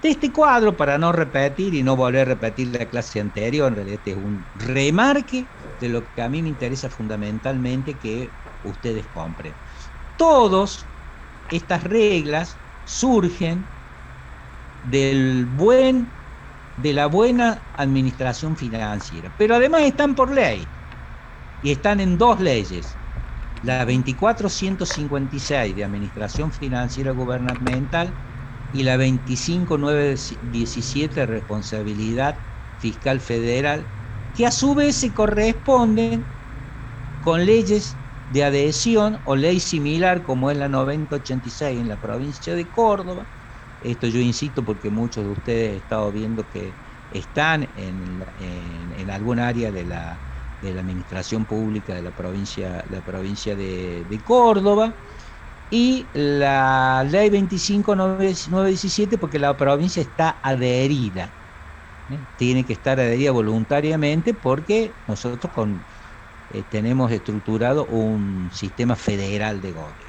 De este cuadro, para no repetir y no volver a repetir la clase anterior, en realidad este es un remarque de lo que a mí me interesa fundamentalmente que ustedes compren. Todas estas reglas surgen de la buena administración financiera. Pero además están por ley, y están en dos leyes. La 24156 de Administración Financiera Gubernamental y la 25917 de Responsabilidad Fiscal Federal, que a su vez se corresponden con leyes de adhesión o ley similar como es la 9086 en la provincia de Córdoba. Esto yo insisto porque muchos de ustedes he estado viendo que están en algún área de la administración pública de la provincia de Córdoba, y la ley 25917 porque la provincia está adherida, tiene que estar adherida voluntariamente porque nosotros tenemos estructurado un sistema federal de gobierno.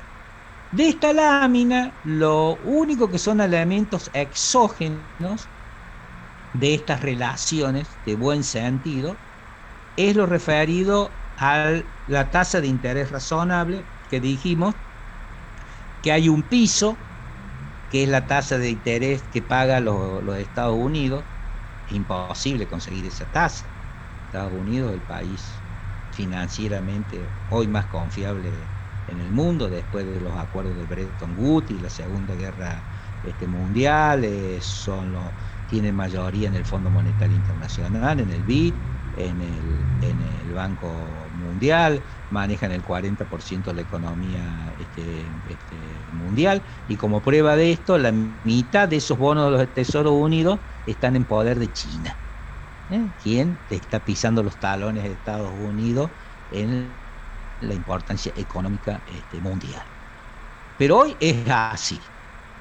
De esta lámina, lo único que son elementos exógenos de estas relaciones de buen sentido es lo referido a la tasa de interés razonable, que dijimos que hay un piso, que es la tasa de interés que paga los Estados Unidos. Es imposible conseguir esa tasa. Estados Unidos es el país financieramente hoy más confiable en el mundo, después de los acuerdos de Bretton Woods y la Segunda Guerra Mundial, tienen mayoría en el Fondo Monetario Internacional, en el BID, en el Banco Mundial, manejan el 40% de la economía mundial, y como prueba de esto, la mitad de esos bonos de los Tesoros Unidos están en poder de China. ¿Quién está pisando los talones de Estados Unidos en la importancia económica mundial? Pero hoy es así.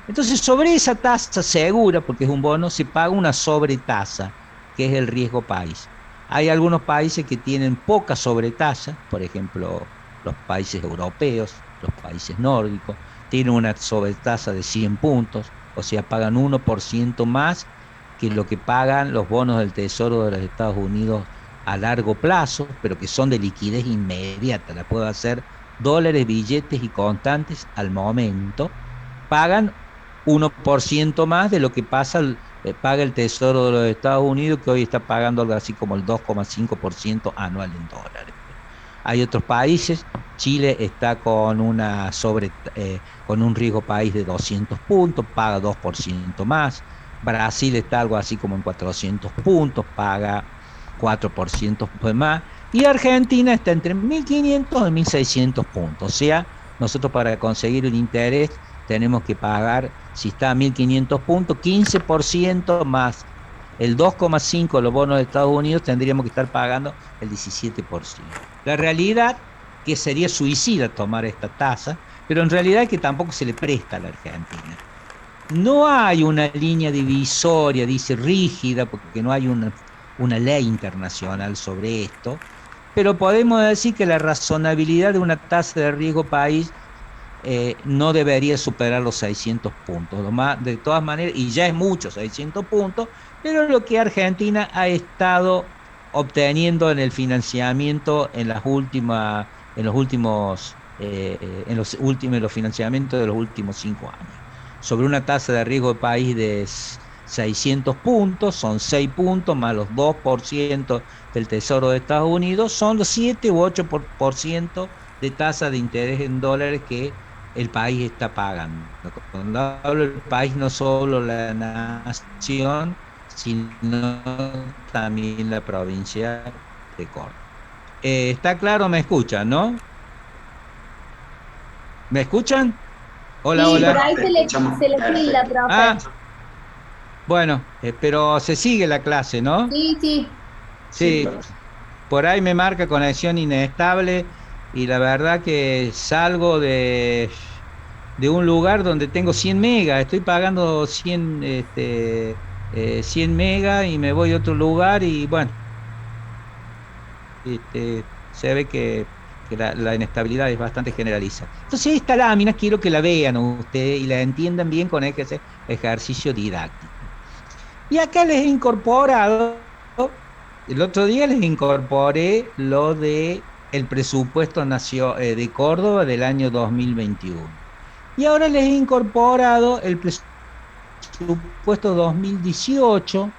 Entonces, sobre esa tasa segura, porque es un bono, se paga una sobretasa, que es el riesgo país. Hay algunos países que tienen poca sobretasa, por ejemplo, los países europeos, los países nórdicos, tienen una sobretasa de 100 puntos, o sea, pagan 1% más que lo que pagan los bonos del Tesoro de los Estados Unidos a largo plazo, pero que son de liquidez inmediata, la puedo hacer dólares, billetes y contantes al momento, pagan 1% más de lo que paga el Tesoro de los Estados Unidos, que hoy está pagando algo así como el 2,5% anual en dólares. Hay otros países, Chile está con un riesgo país de 200 puntos, paga 2% más. Brasil está algo así como en 400 puntos, paga 4% más. Y Argentina está entre 1.500 y 1.600 puntos. O sea, nosotros para conseguir un interés tenemos que pagar, si está a 1.500 puntos, 15% más el 2,5% de los bonos de Estados Unidos, tendríamos que estar pagando el 17%. La realidad que sería suicida tomar esta tasa, pero en realidad es que tampoco se le presta a la Argentina. No hay una línea divisoria, dice, rígida, porque no hay una ley internacional sobre esto, pero podemos decir que la razonabilidad de una tasa de riesgo país no debería superar los 600 puntos. De todas maneras, y ya es mucho, 600 puntos, pero lo que Argentina ha estado obteniendo en el financiamiento en los financiamientos de los últimos 5 años. Sobre una tasa de riesgo de país de 600 puntos, son 6 puntos más los 2% del Tesoro de Estados Unidos, son los 7 u 8% de tasa de interés en dólares que el país está pagando. Cuando hablo del país, no solo la nación, sino también la provincia de Córdoba. ¿Está claro? ¿Me escuchan, no? ¿Me escuchan? Hola, sí, hola. por ahí se le tilda, profe. Bueno, pero se sigue la clase, ¿no? Sí. Sí, por ahí me marca conexión inestable y la verdad que salgo de un lugar donde tengo 100 megas, estoy pagando 100 megas y me voy a otro lugar y bueno, se ve que la inestabilidad es bastante generalizada. Entonces esta lámina quiero que la vean ustedes y la entiendan bien con ese ejercicio didáctico. Y acá les he incorporado, el otro día les incorporé lo de el presupuesto de Córdoba del año 2021. Y ahora les he incorporado el presupuesto 2018.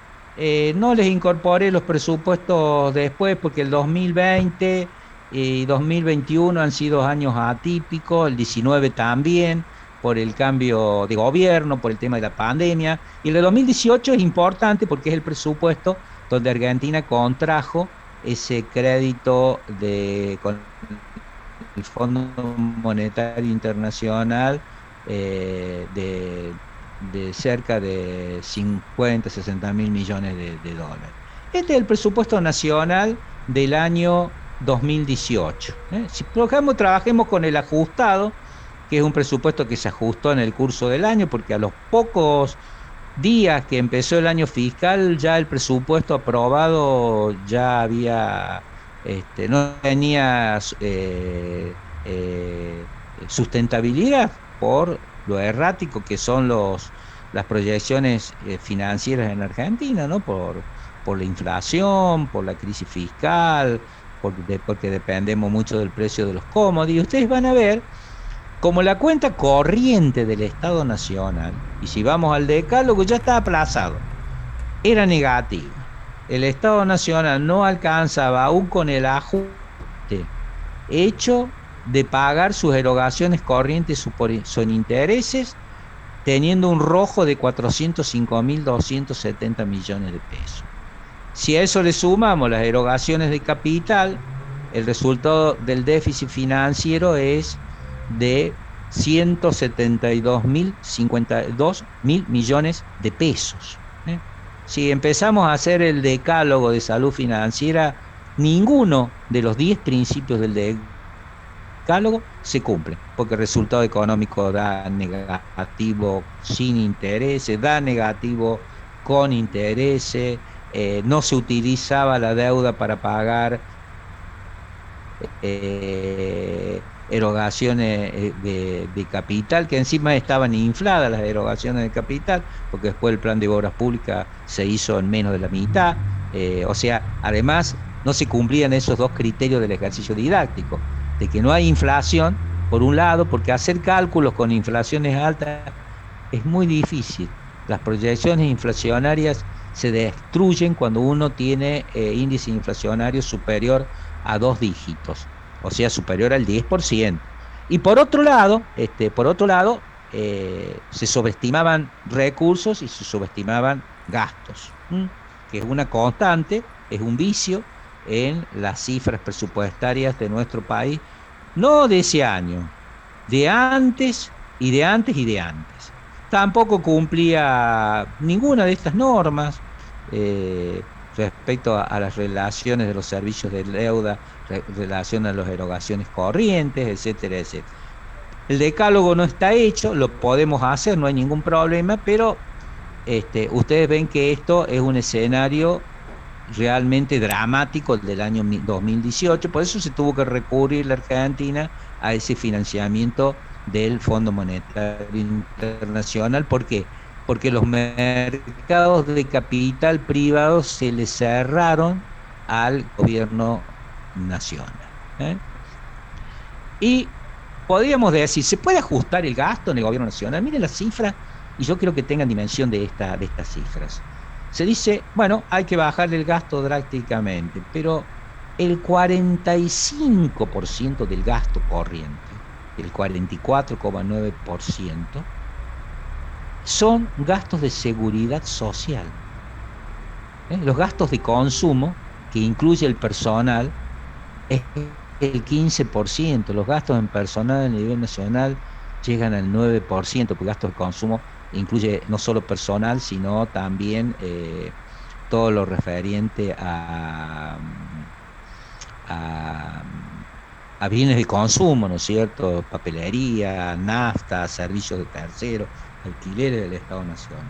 No les incorporé los presupuestos después porque el 2020 y 2021 han sido años atípicos, el 19 también, por el cambio de gobierno, por el tema de la pandemia, y el de 2018 es importante porque es el presupuesto donde Argentina contrajo ese crédito con el Fondo Monetario Internacional de cerca de 50, 60 mil millones de dólares. Este es el presupuesto nacional del año 2018. Si trabajemos con el ajustado, que es un presupuesto que se ajustó en el curso del año, porque a los pocos días que empezó el año fiscal, ya el presupuesto aprobado ya había, no tenía sustentabilidad por lo errático que son las proyecciones financieras en Argentina, ¿no? Por la inflación, por la crisis fiscal, porque dependemos mucho del precio de los commodities. Y ustedes van a ver como la cuenta corriente del Estado Nacional, y si vamos al decálogo, ya está aplazado, era negativa. El Estado Nacional no alcanzaba, aún con el ajuste hecho, de pagar sus erogaciones corrientes son intereses, teniendo un rojo de 405.270 millones de pesos. Si a eso le sumamos las erogaciones de capital, el resultado del déficit financiero es de 172.052.000 millones de pesos. Si empezamos a hacer el decálogo de salud financiera, ninguno de los 10 principios del decálogo se cumple, porque el resultado económico da negativo sin intereses, da negativo con intereses, no se utilizaba la deuda para pagar erogaciones de capital, que encima estaban infladas las erogaciones de capital, porque después el plan de obras públicas se hizo en menos de la mitad, o sea, además no se cumplían esos dos criterios del ejercicio didáctico, de que no hay inflación, por un lado, porque hacer cálculos con inflaciones altas es muy difícil. Las proyecciones inflacionarias se destruyen cuando uno tiene índice inflacionario superior a 2 dígitos, o sea, superior al 10%. Y por otro lado, se subestimaban recursos y se subestimaban gastos, que es una constante, es un vicio en las cifras presupuestarias de nuestro país, no de ese año, de antes y de antes y de antes. Tampoco cumplía ninguna de estas normas respecto a las relaciones de los servicios de deuda, relación a las erogaciones corrientes, etcétera, etcétera. El decálogo no está hecho, lo podemos hacer, no hay ningún problema, pero ustedes ven que esto es un escenario realmente dramático del año 2018, por eso se tuvo que recurrir la Argentina a ese financiamiento del Fondo Monetario Internacional. ¿Por qué? Porque los mercados de capital privado se les cerraron al gobierno nacional. Y podríamos decir, ¿se puede ajustar el gasto en el gobierno nacional? Miren las cifras, y yo creo que tengan dimensión de estas cifras. Se dice, bueno, hay que bajar el gasto drásticamente, pero el 45% del gasto corriente, el 44,9%, son gastos de seguridad social. Los gastos de consumo, que incluye el personal, es el 15%. Los gastos en personal a nivel nacional llegan al 9%, porque gastos de consumo incluye no solo personal, sino también todo lo referente a bienes de consumo, ¿no es cierto? Papelería, nafta, servicios de terceros, alquileres del Estado Nacional.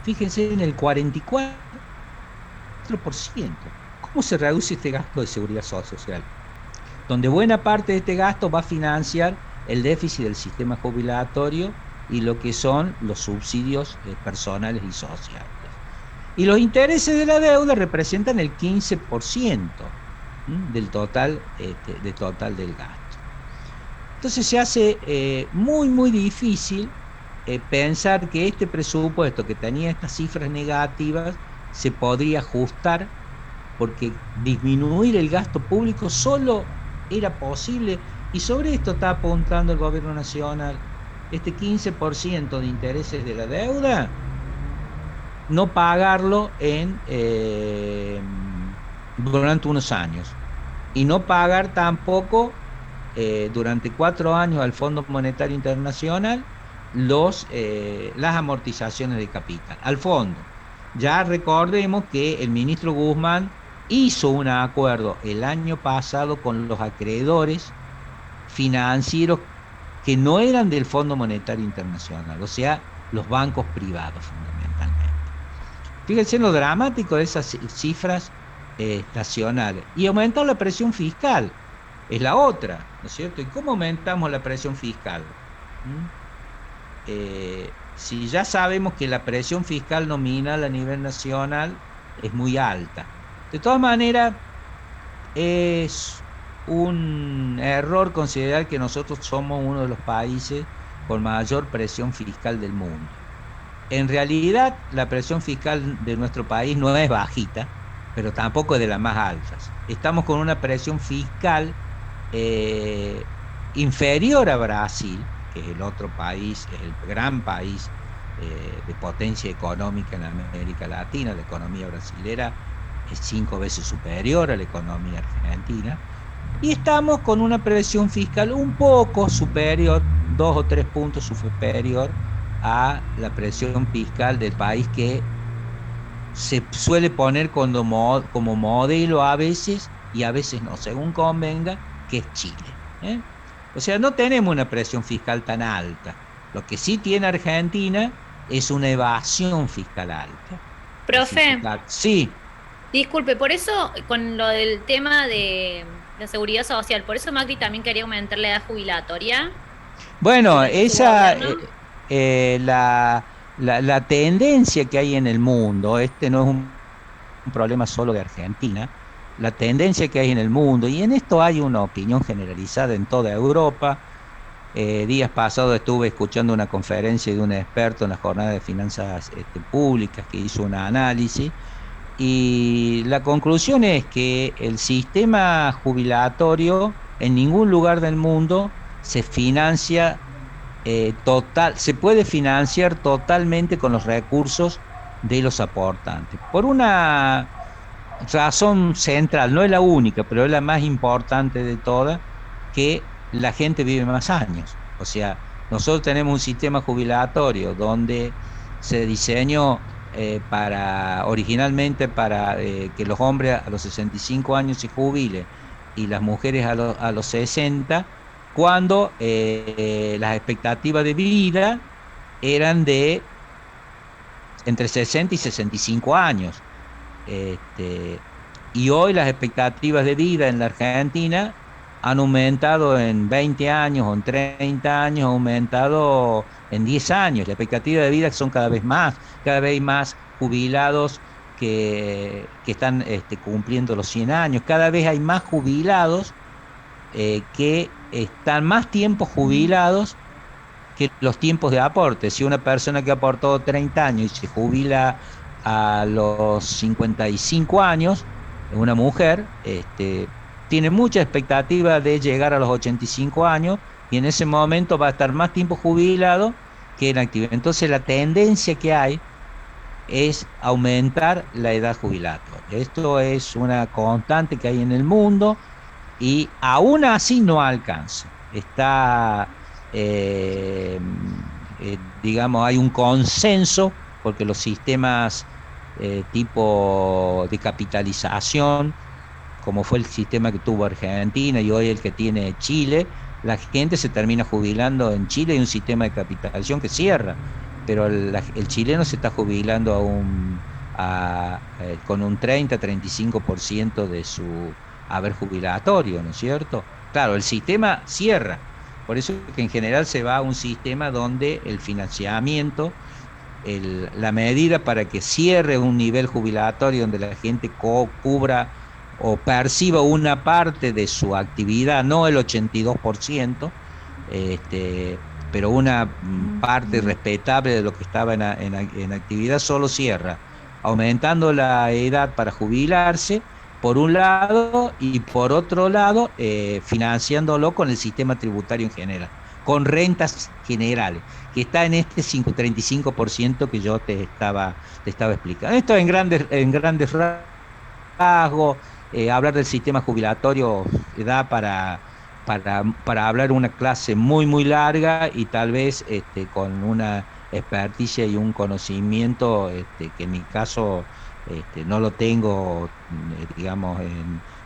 Fíjense en el 44%. ¿Cómo se reduce este gasto de seguridad social? Donde buena parte de este gasto va a financiar el déficit del sistema jubilatorio y lo que son los subsidios personales y sociales. Y los intereses de la deuda representan el 15% del total del gasto. Entonces se hace muy, muy difícil pensar que este presupuesto que tenía estas cifras negativas se podría ajustar, porque disminuir el gasto público solo era posible, y sobre esto está apuntando el gobierno nacional. Este 15% de intereses de la deuda, no pagarlo durante unos años, y no pagar tampoco durante 4 años al Fondo Monetario Internacional las amortizaciones de capital al fondo. Ya recordemos que el ministro Guzmán hizo un acuerdo el año pasado con los acreedores financieros que no eran del Fondo Monetario Internacional, o sea, los bancos privados fundamentalmente. Fíjense lo dramático de esas cifras nacionales. Y aumentar la presión fiscal es la otra, ¿no es cierto? ¿Y cómo aumentamos la presión fiscal? Si ya sabemos que la presión fiscal nominal a nivel nacional es muy alta. De todas maneras, es un error considerar que nosotros somos uno de los países con mayor presión fiscal del mundo. En realidad, la presión fiscal de nuestro país no es bajita, pero tampoco es de las más altas. Estamos con una presión fiscal inferior a Brasil, que es el otro país, es el gran país de potencia económica en América Latina. La economía brasilera es 5 veces superior a la economía argentina, y estamos con una presión fiscal un poco superior, 2 o 3 puntos superior a la presión fiscal del país que se suele poner como modelo a veces, y a veces no, según convenga, que es Chile. O sea, no tenemos una presión fiscal tan alta. Lo que sí tiene Argentina es una evasión fiscal alta. Profe. Sí. Disculpe, por eso, con lo del tema de la seguridad social, por eso Macri también quería aumentar la edad jubilatoria. Bueno, la tendencia que hay en el mundo, este no es un problema solo de Argentina, la tendencia que hay en el mundo, y en esto hay una opinión generalizada en toda Europa. Días pasados estuve escuchando una conferencia de un experto en la jornada de finanzas públicas que hizo un análisis, y la conclusión es que el sistema jubilatorio en ningún lugar del mundo se financia se puede financiar totalmente con los recursos de los aportantes, por una razón central, no es la única, pero es la más importante de todas, que la gente vive más años. O sea, nosotros tenemos un sistema jubilatorio donde se diseñó originalmente para que los hombres a los 65 años se jubilen y las mujeres a los 60, cuando las expectativas de vida eran de entre 60 y 65 años. Y hoy las expectativas de vida en la Argentina han aumentado en 20 años o en 30 años, ha aumentado en 10 años. La expectativa de vida son cada vez más jubilados que están cumpliendo los 100 años. Cada vez hay más jubilados que están más tiempo jubilados que los tiempos de aporte. Si una persona que aportó 30 años y se jubila a los 55 años, una mujer, tiene mucha expectativa de llegar a los 85 años, y en ese momento va a estar más tiempo jubilado que en actividad. Entonces la tendencia que hay es aumentar la edad jubilatoria. Esto es una constante que hay en el mundo, y aún así no alcanza. Digamos, hay un consenso, porque los sistemas tipo de capitalización, como fue el sistema que tuvo Argentina y hoy el que tiene Chile, la gente se termina jubilando en Chile. Hay un sistema de capitalización que cierra, pero el chileno se está jubilando con un 30-35% de su haber jubilatorio, ¿no es cierto? Claro, el sistema cierra, por eso que en general se va a un sistema donde el financiamiento, la medida para que cierre un nivel jubilatorio donde la gente cubra o perciba una parte de su actividad, no el 82%, pero una parte respetable de lo que estaba en actividad solo cierra, aumentando la edad para jubilarse, por un lado, y por otro lado, financiándolo con el sistema tributario en general, con rentas generales, que está en este 35% que yo te estaba explicando. Esto en grandes rasgos. Hablar del sistema jubilatorio da para hablar una clase muy larga, y tal vez con una experticia y un conocimiento que en mi caso no lo tengo, digamos,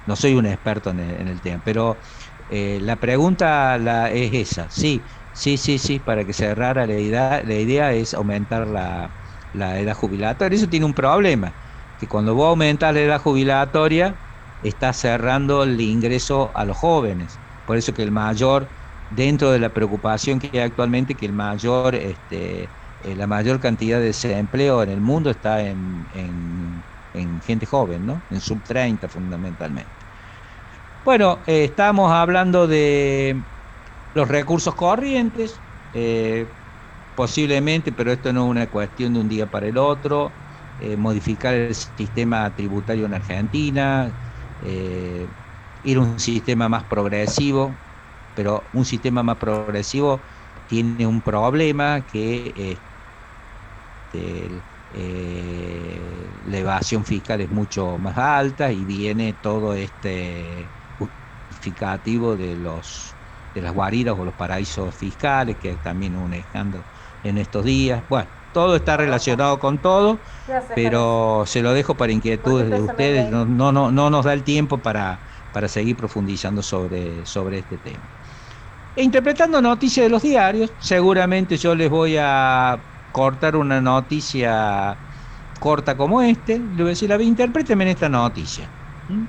no soy un experto en el tema, pero la pregunta es esa. Sí, para que cerrara la idea es aumentar la edad jubilatoria. Eso tiene un problema, que cuando vos aumentas la edad jubilatoria, estás cerrando el ingreso a los jóvenes. Por eso que dentro de la preocupación que hay actualmente, que la mayor cantidad de desempleo en el mundo está en gente joven, ¿no? En sub 30 fundamentalmente. Bueno, estamos hablando de los recursos corrientes, posiblemente, pero esto no es una cuestión de un día para el otro, modificar el sistema tributario en Argentina, ir a un sistema más progresivo, pero un sistema más progresivo tiene un problema, que la evasión fiscal es mucho más alta, y viene todo justificativo de las guaridas o los paraísos fiscales, que también es un escándalo en estos días. Bueno, todo está relacionado con todo, pero se lo dejo para inquietudes de ustedes. No nos da el tiempo para seguir profundizando sobre este tema. Interpretando noticias de los diarios, seguramente yo les voy a cortar una noticia corta como le voy a decir: interprétenme esta noticia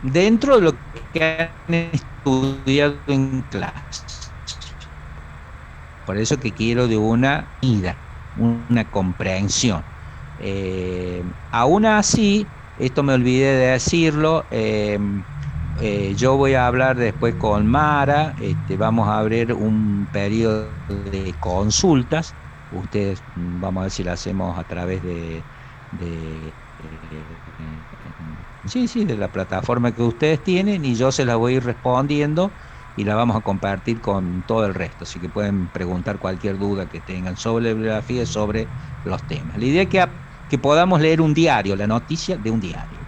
dentro de lo que han estudiado en clase. Por eso que quiero de una comprensión. Aún así, esto me olvidé de decirlo, yo voy a hablar después con Mara, vamos a abrir un periodo de consultas. Ustedes, vamos a ver si lo hacemos a través de la plataforma que ustedes tienen, y yo se la voy a ir respondiendo, y la vamos a compartir con todo el resto, así que pueden preguntar cualquier duda que tengan sobre la bibliografía, sobre los temas. La idea es que podamos leer un diario, la noticia de un diario.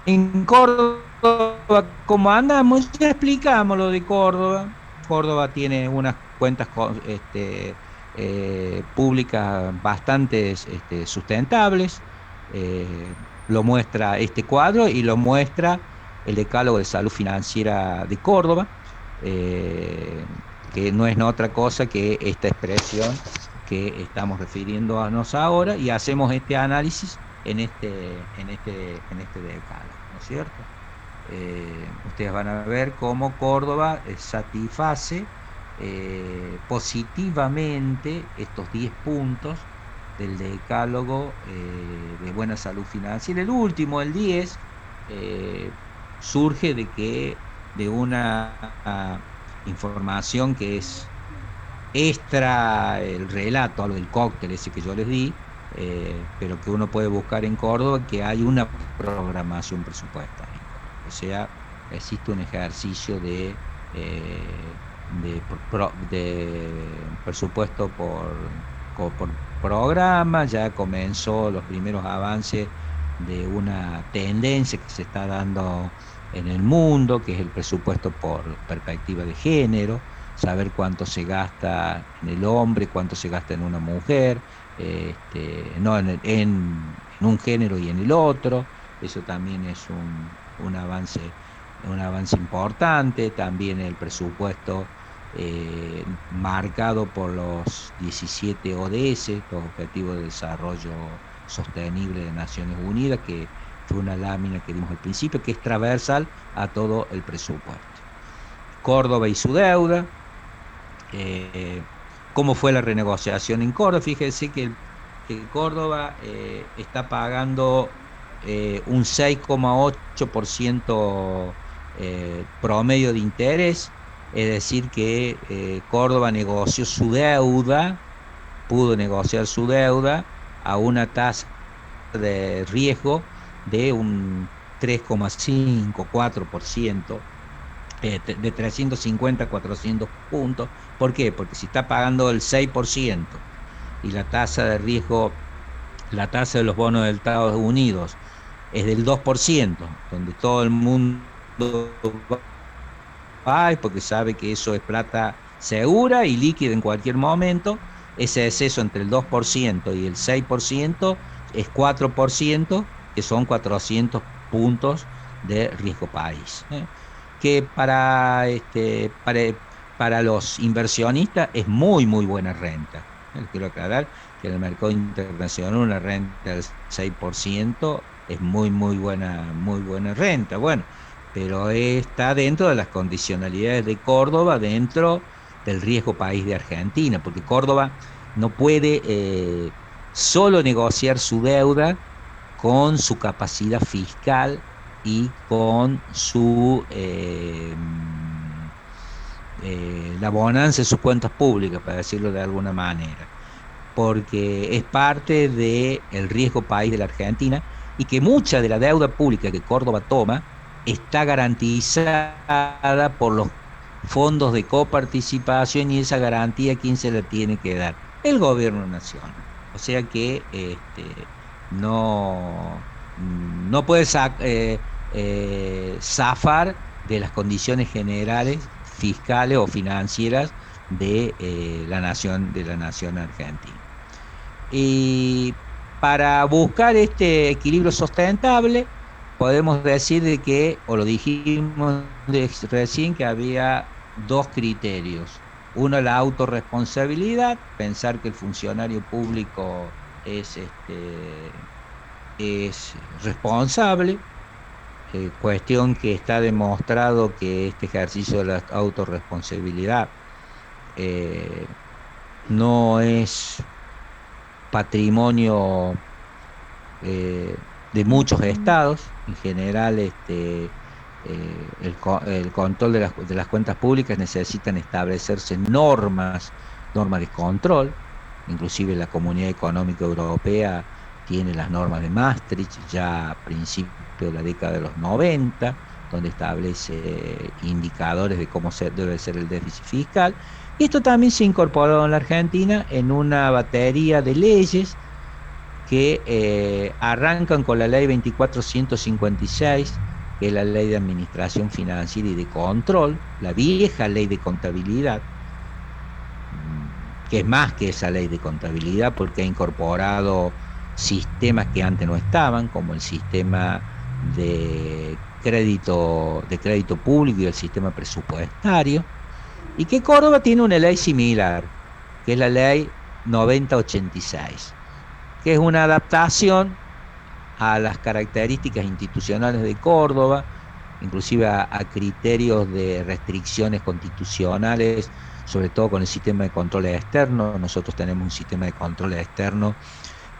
En Córdoba, ¿cómo andamos? Ya explicamos lo de Córdoba. Córdoba tiene unas cuentas públicas bastante sustentables. Lo muestra este cuadro, y lo muestra el Decálogo de Salud Financiera de Córdoba, que no es otra cosa que esta expresión que estamos refiriéndonos ahora, y hacemos este análisis en este decálogo, ¿no es cierto? Ustedes van a ver cómo Córdoba satisface positivamente estos 10 puntos del decálogo de buena salud financiera. El último, el 10, surge de una información que es extra el relato, lo del cóctel ese que yo les di, pero que uno puede buscar en Córdoba, que hay una programación presupuestaria. O sea, existe un ejercicio de presupuesto por programa. Ya comenzó los primeros avances de una tendencia que se está dando en el mundo, que es el presupuesto por perspectiva de género, saber cuánto se gasta en el hombre, cuánto se gasta en una mujer, no en un género y en el otro. Eso también es un avance importante. También el presupuesto marcado por los 17 ODS, los Objetivos de Desarrollo Sostenible de Naciones Unidas, que fue una lámina que dimos al principio, que es transversal a todo el presupuesto. Córdoba y su deuda. ¿Cómo fue la renegociación en Córdoba? Fíjense que Córdoba está pagando un 6,8% promedio de interés es decir que Córdoba negoció su deuda, pudo negociar su deuda a una tasa de riesgo de un 3,5, 4%, de 350 a 400 puntos. ¿Por qué? Porque si está pagando el 6% y la tasa de riesgo, la tasa de los bonos de Estados Unidos es del 2%, donde todo el mundo va porque sabe que eso es plata segura y líquida en cualquier momento, ese exceso entre el 2% y el 6% es 4%, que son 400 puntos de riesgo país, que para los inversionistas es muy buena renta. Quiero aclarar que en el mercado internacional una renta del 6% es muy buena renta. Bueno, pero está dentro de las condicionalidades de Córdoba, dentro del riesgo país de Argentina, porque Córdoba no puede solo negociar su deuda con su capacidad fiscal y con su la bonanza de sus cuentas públicas, para decirlo de alguna manera, porque es parte del riesgo país de la Argentina, y que mucha de la deuda pública que Córdoba toma está garantizada por los fondos de coparticipación, y esa garantía, ¿quién se la tiene que dar? El gobierno nacional. O sea que no puede zafar de las condiciones generales fiscales o financieras de la nación argentina. Y para buscar este equilibrio sustentable, podemos decir de que, o lo dijimos recién, que había dos criterios. Uno, la autorresponsabilidad, pensar que el funcionario público es responsable, cuestión que está demostrado que este ejercicio de la autorresponsabilidad no es patrimonio de muchos estados. En general el control de las cuentas públicas necesitan establecerse normas de control. Inclusive la Comunidad Económica Europea tiene las normas de Maastricht ya a principios de la década de los 90, donde establece indicadores de cómo debe ser el déficit fiscal. Y esto también se incorporó en la Argentina en una batería de leyes que arrancan con la ley 24.156, que es la ley de administración financiera y de control, la vieja ley de contabilidad, que es más que esa ley de contabilidad, porque ha incorporado sistemas que antes no estaban, como el sistema de crédito público y el sistema presupuestario, y que Córdoba tiene una ley similar, que es la ley 9086, que es una adaptación a las características institucionales de Córdoba, inclusive a criterios de restricciones constitucionales, sobre todo con el sistema de controles externos. Nosotros tenemos un sistema de controles externos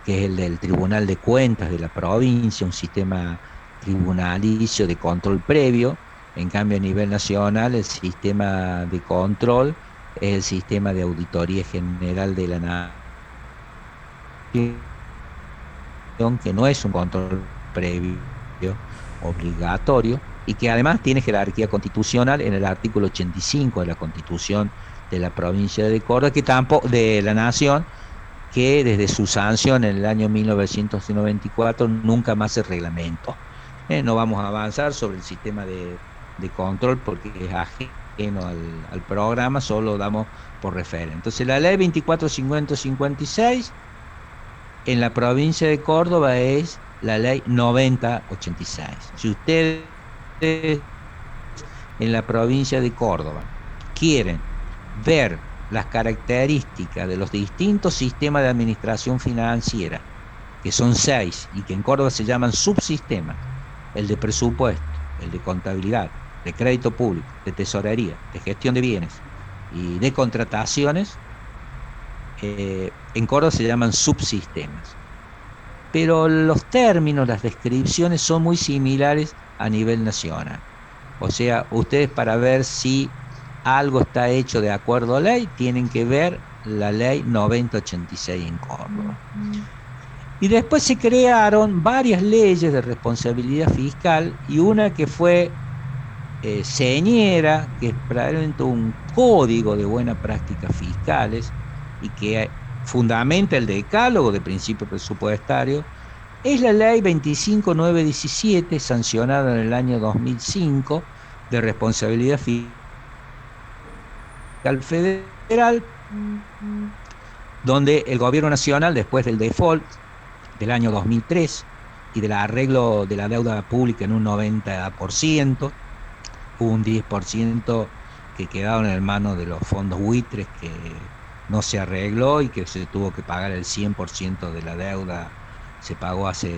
que es el del Tribunal de Cuentas de la provincia, un sistema tribunalicio de control previo. En cambio, a nivel nacional, el sistema de control es el sistema de auditoría general de la nación, que no es un control previo obligatorio, y que además tiene jerarquía constitucional en el artículo 85 de la Constitución de la provincia de Córdoba, de la nación, que desde su sanción en el año 1994 nunca más se reglamentó. No vamos a avanzar sobre el sistema de control porque es ajeno al programa, solo damos por referente. Entonces, la ley 24.556 en la provincia de Córdoba es la ley 9086. Si ustedes en la provincia de Córdoba quieren ver las características de los distintos sistemas de administración financiera, que son 6 y que en Córdoba se llaman subsistemas: el de presupuesto, el de contabilidad, de crédito público, de tesorería, de gestión de bienes y de contrataciones, en Córdoba se llaman subsistemas. Pero los términos, las descripciones son muy similares a nivel nacional. O sea, ustedes, para ver si algo está hecho de acuerdo a ley, tienen que ver la ley 9086 en Córdoba. Y después se crearon varias leyes de responsabilidad fiscal y una que fue señera, que es probablemente un código de buenas prácticas fiscales y que fundamenta el decálogo de principio presupuestario, es la ley 25917, sancionada en el año 2005, de responsabilidad fiscal federal, donde el gobierno nacional, después del default del año 2003 y del arreglo de la deuda pública en un 90%, hubo un 10% que quedaron en manos de los fondos buitres que no se arregló y que se tuvo que pagar el 100% de la deuda. Se pagó hace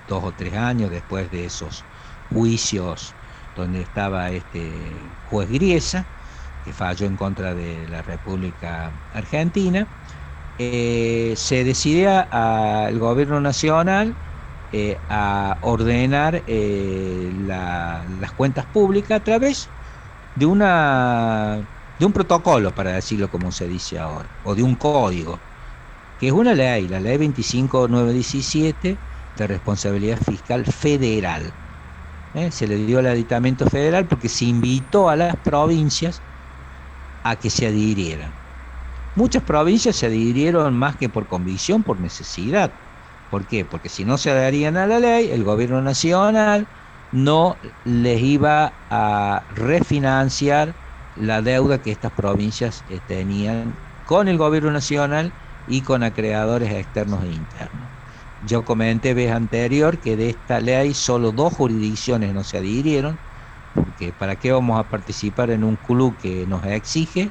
2 o 3 años después de esos juicios donde estaba este juez Griesa, que falló en contra de la República Argentina. Se decidía al gobierno nacional a ordenar las cuentas públicas a través de un protocolo, para decirlo como se dice ahora, o de un código, que es una ley, la ley 25917 de responsabilidad fiscal federal. Se le dio el aditamento federal porque se invitó a las provincias a que se adhirieran. Muchas provincias se adhirieron más que por convicción, por necesidad. ¿Por qué? Porque si no se adherían a la ley, el gobierno nacional no les iba a refinanciar la deuda que estas provincias tenían con el gobierno nacional y con acreedores externos e internos. Yo comenté vez anterior que de esta ley solo 2 jurisdicciones no se adhirieron, porque ¿para qué vamos a participar en un club que nos exige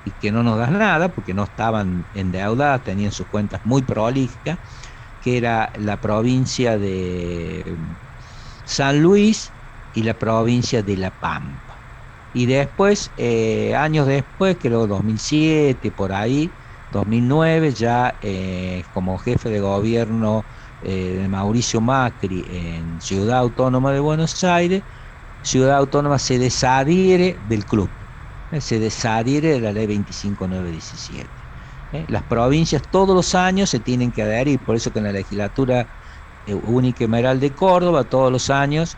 y que no nos da nada? Porque no estaban endeudadas, tenían sus cuentas muy prolijas, que era la provincia de San Luis y la provincia de La Pampa. Y después, años después, creo 2007, por ahí, 2009, ya como jefe de gobierno de Mauricio Macri en Ciudad Autónoma de Buenos Aires, Ciudad Autónoma se desadhiere del club, se desadhiere de la ley 25917. Las provincias todos los años se tienen que adherir, por eso que en la legislatura unicameral de Córdoba todos los años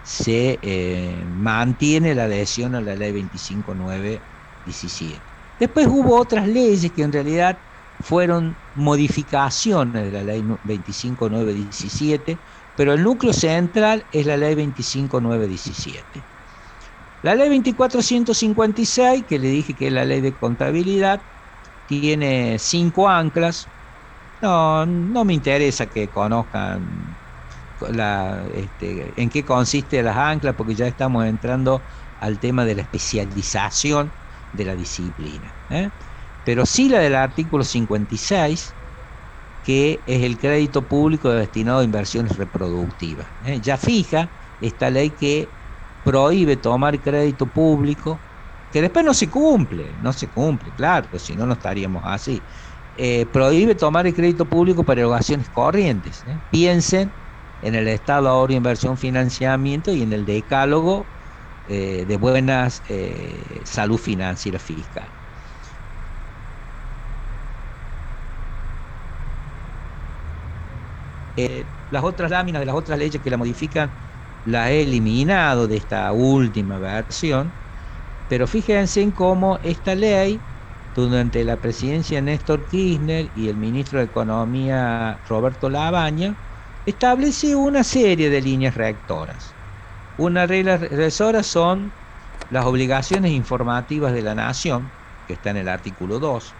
se mantiene la adhesión a la ley 25917. Después hubo otras leyes que en realidad fueron modificaciones de la ley 25917, pero el núcleo central es la ley 25917. La ley 2456, que le dije que es la ley de contabilidad, tiene 5 anclas. No me interesa que conozcan en qué consiste las anclas, porque ya estamos entrando al tema de la especialización de la disciplina. Pero sí la del artículo 56, que es el crédito público destinado a inversiones reproductivas. Ya fija esta ley que prohíbe tomar crédito público, que después no se cumple, claro, pues si no, no estaríamos así. Prohíbe tomar el crédito público para erogaciones corrientes. Piensen en el Estado Ahorro, Inversión, Financiamiento y en el decálogo de buenas salud financiera fiscal. Las otras láminas de las otras leyes que la modifican las he eliminado de esta última versión, pero fíjense en cómo esta ley, durante la presidencia de Néstor Kirchner y el ministro de Economía Roberto Labaña, establece una serie de líneas rectoras. Una regla rectora son las obligaciones informativas de la nación, que está en el artículo 2.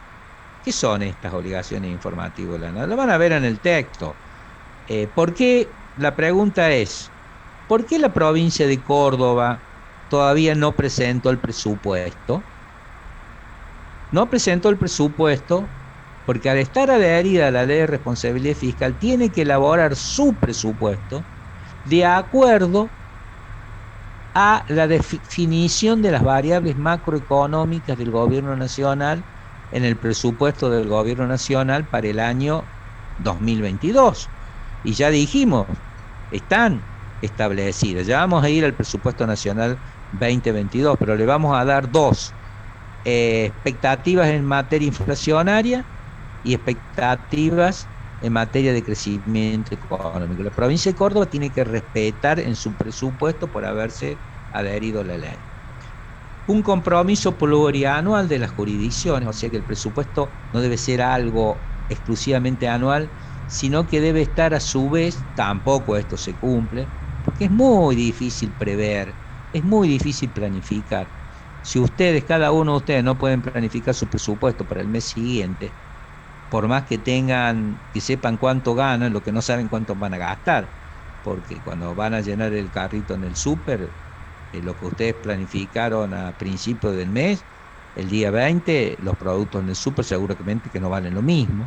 ¿Qué son estas obligaciones informativas de la nación? Lo van a ver en el texto. ¿Por qué? La pregunta es, ¿por qué la provincia de Córdoba todavía no presentó el presupuesto? No presentó el presupuesto porque al estar adherida a la ley de responsabilidad fiscal tiene que elaborar su presupuesto de acuerdo a la definición de las variables macroeconómicas del gobierno nacional en el presupuesto del gobierno nacional para el año 2022. Y ya dijimos, están establecidas. Ya vamos a ir al presupuesto nacional 2022, pero le vamos a dar dos: expectativas en materia inflacionaria y expectativas en materia de crecimiento económico. La provincia de Córdoba tiene que respetar en su presupuesto por haberse adherido a la ley. Un compromiso plurianual de las jurisdicciones, o sea que el presupuesto no debe ser algo exclusivamente anual, sino que debe estar a su vez, tampoco esto se cumple, porque es muy difícil prever, es muy difícil planificar. Si ustedes, cada uno de ustedes, no pueden planificar su presupuesto para el mes siguiente, por más que sepan cuánto ganan, lo que no saben cuánto van a gastar, porque cuando van a llenar el carrito en el súper, lo que ustedes planificaron a principios del mes, el día 20, los productos en el súper seguramente que no valen lo mismo.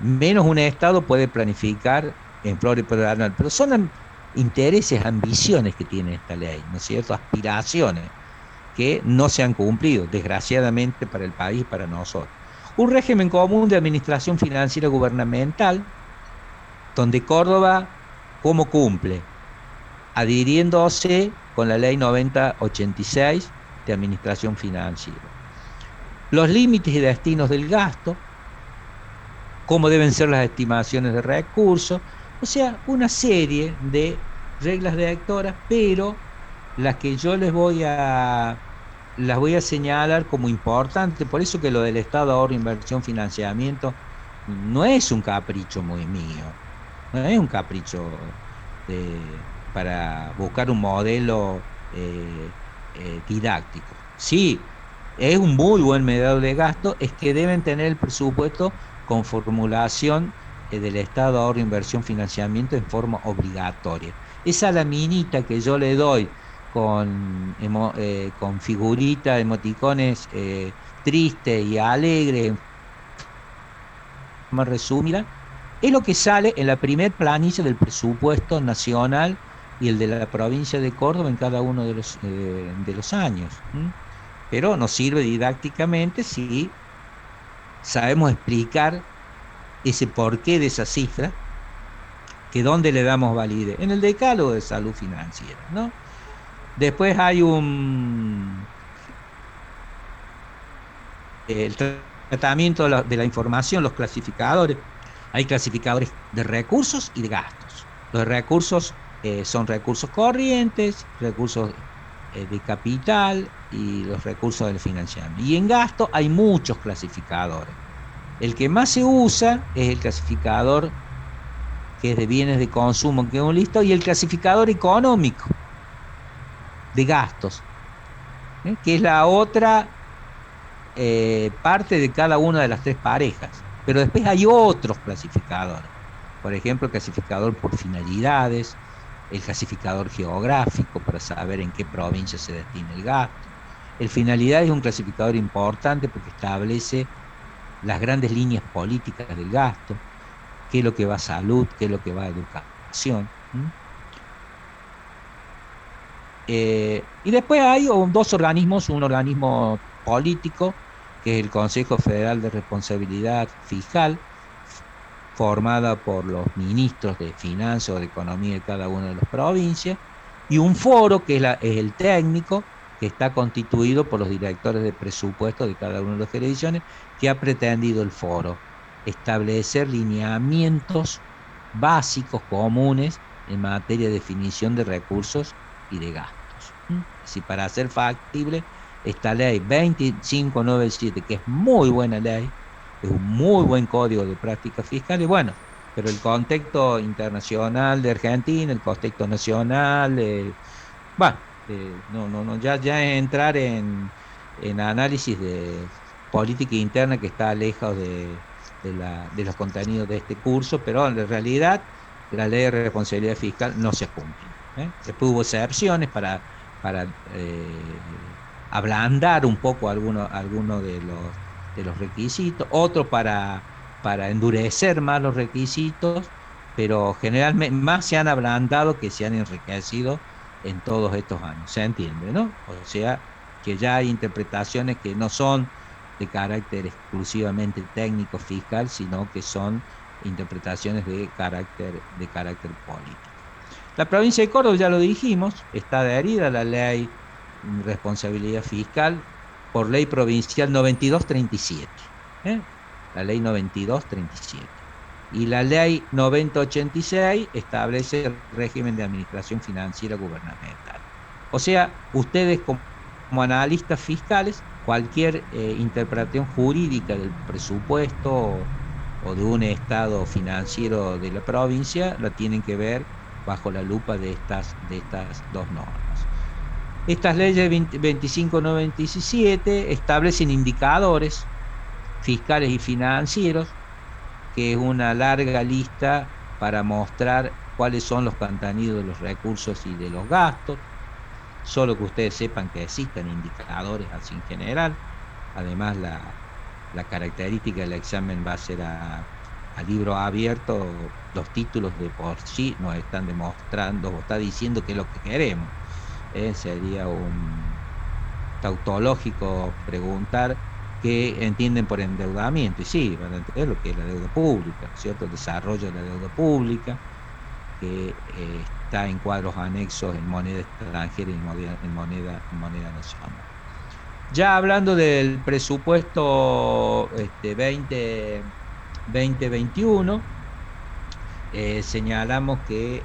Menos un Estado puede planificar en flor y plurianual, pero son intereses, ambiciones que tiene esta ley, ¿no es cierto? Aspiraciones que no se han cumplido, desgraciadamente, para el país y para nosotros. Un régimen común de administración financiera gubernamental, donde Córdoba, ¿cómo cumple? Adhiriéndose con la ley 9086 de administración financiera. Los límites y destinos del gasto, cómo deben ser las estimaciones de recursos, o sea, una serie de reglas directoras, pero las que yo las voy a señalar como importantes. Por eso que lo del Estado, ahorro, inversión, financiamiento no es un capricho muy mío, no es un capricho para buscar un modelo didáctico. Sí, es un muy buen medidor de gasto, es que deben tener el presupuesto con formulación del Estado, ahorro, inversión, financiamiento en forma obligatoria. Esa laminita que yo le doy con figuritas, emoticones tristes y alegres, más resumida, es lo que sale en la primer planilla del presupuesto nacional y el de la provincia de Córdoba en cada uno de los años. Pero nos sirve didácticamente si sabemos explicar ese porqué de esa cifra, que dónde le damos validez, en el decálogo de salud financiera, ¿no? Después hay el tratamiento de la información, los clasificadores. Hay clasificadores de recursos y de gastos. Los recursos son recursos corrientes, recursos de capital y los recursos del financiamiento. Y en gasto hay muchos clasificadores. El que más se usa es el clasificador que es de bienes de consumo, que es un listo, y el clasificador económico de gastos, que es la otra parte de cada una de las tres parejas. Pero después hay otros clasificadores, por ejemplo, el clasificador por finalidades, el clasificador geográfico para saber en qué provincia se destina el gasto. El finalidad es un clasificador importante porque establece las grandes líneas políticas del gasto, qué es lo que va a salud, qué es lo que va a educación. Y después hay dos organismos, un organismo político, que es el Consejo Federal de Responsabilidad Fiscal, formada por los ministros de Finanzas o de Economía de cada una de las provincias, y un foro que es el técnico, que está constituido por los directores de presupuesto de cada una de las jurisdicciones, que ha pretendido el foro establecer lineamientos básicos comunes en materia de definición de recursos y de gastos. Si para hacer factible esta ley 2597, que es muy buena ley, es un muy buen código de prácticas fiscales, bueno, pero el contexto internacional de Argentina, el contexto nacional, ya entrar en análisis de política interna que está lejos de los contenidos de este curso, pero en realidad la ley de responsabilidad fiscal no se cumple. Después hubo excepciones para ablandar un poco algunos de los requisitos, otros para endurecer más los requisitos, pero generalmente más se han ablandado que se han enriquecido en todos estos años, ¿se entiende, no? O sea, que ya hay interpretaciones que no son de carácter exclusivamente técnico fiscal, sino que son interpretaciones de carácter político. La provincia de Córdoba, ya lo dijimos, está adherida a la ley de responsabilidad fiscal por ley provincial 9237. La ley 9237. Y la ley 9086 establece el régimen de administración financiera gubernamental. O sea, ustedes como analistas fiscales, cualquier interpretación jurídica del presupuesto o de un estado financiero de la provincia la tienen que ver bajo la lupa de estas dos normas. Estas leyes 2597 establecen indicadores fiscales y financieros, que es una larga lista para mostrar cuáles son los contenidos de los recursos y de los gastos. Solo que ustedes sepan que existen indicadores así en general. Además, la característica del examen va a ser a libro abierto. Los títulos de por sí nos están demostrando o está diciendo qué es lo que queremos. Sería un tautológico preguntar qué entienden por endeudamiento, y sí, van a entender lo que es la deuda pública, ¿cierto? El desarrollo de la deuda pública, que está en cuadros anexos en moneda extranjera y en moneda nacional. Ya hablando del presupuesto 2021, señalamos que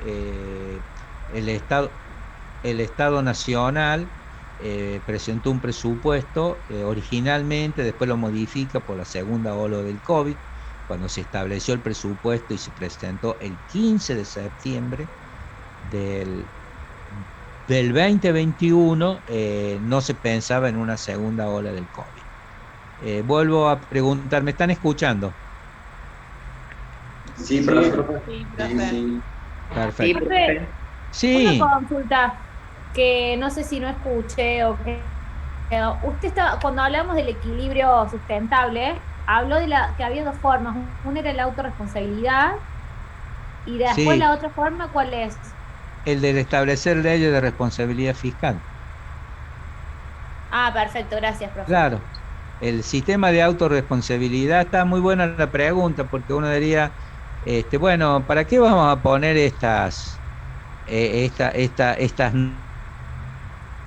el Estado Nacional presentó un presupuesto originalmente, después lo modifica por la segunda ola del COVID, cuando se estableció el presupuesto y se presentó el 15 de septiembre del 2021, no se pensaba en una segunda ola del COVID. Vuelvo a preguntar, ¿me están escuchando? Sí, profesor. Sí, profe. Sí. Perfecto. Profe, Sí. una consulta que no sé si no escuché o qué. Usted estaba, cuando hablamos del equilibrio sustentable, habló de que había dos formas. Una era la autorresponsabilidad y después Sí. la otra forma, ¿cuál es? El de establecer leyes de responsabilidad fiscal. Ah, perfecto, gracias, profe. Claro. El sistema de autorresponsabilidad, está muy buena la pregunta, porque uno diría, bueno, ¿para qué vamos a poner estas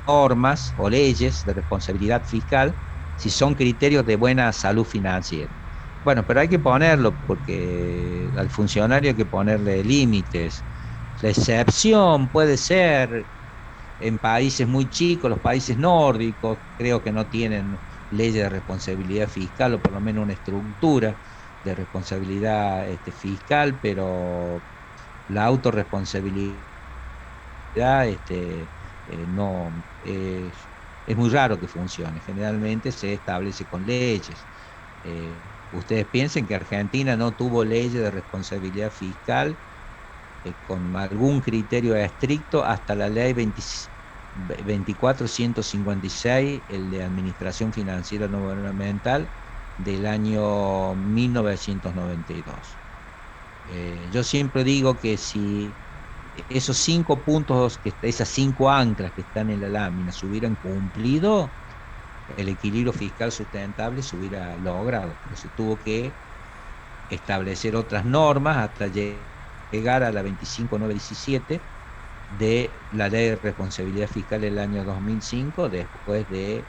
normas o leyes de responsabilidad fiscal si son criterios de buena salud financiera? Bueno, pero hay que ponerlo, porque al funcionario hay que ponerle límites. La excepción puede ser en países muy chicos, los países nórdicos, creo que no tienen leyes de responsabilidad fiscal, o por lo menos una estructura de responsabilidad fiscal, pero la autorresponsabilidad no es muy raro que funcione. Generalmente se establece con leyes. Ustedes piensen que Argentina no tuvo leyes de responsabilidad fiscal con algún criterio estricto hasta la ley 24.156, el de Administración Financiera No Gubernamental del año 1992. Yo siempre digo que si esos 5 puntos, esas 5 anclas que están en la lámina se hubieran cumplido, el equilibrio fiscal sustentable se hubiera logrado, pero se tuvo que establecer otras normas hasta llegar a la 25.917 de la Ley de Responsabilidad Fiscal del año 2005, después de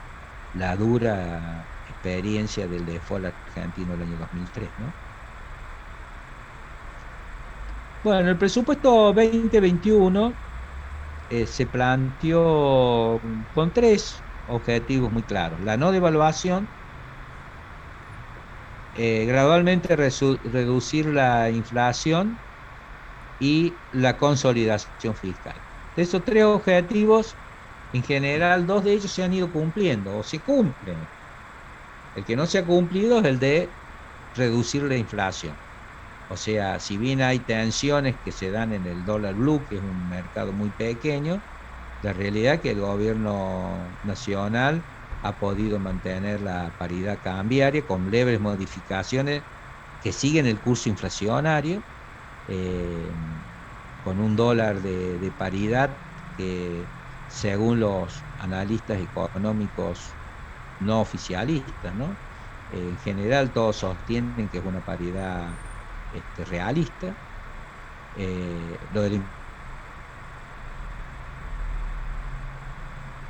la dura experiencia del default argentino del año 2003, ¿no? Bueno, el presupuesto 2021 se planteó con 3 objetivos muy claros: la no devaluación, gradualmente reducir la inflación y la consolidación fiscal. De esos 3 objetivos, en general 2 de ellos se han ido cumpliendo o se cumplen. El que no se ha cumplido es el de reducir la inflación. O sea, si bien hay tensiones que se dan en el dólar blue, que es un mercado muy pequeño, la realidad es que el gobierno nacional ha podido mantener la paridad cambiaria con leves modificaciones que siguen el curso inflacionario, con un dólar de paridad que, según los analistas económicos no oficialistas, ¿no? En general todos sostienen que es una paridad realista. Lo del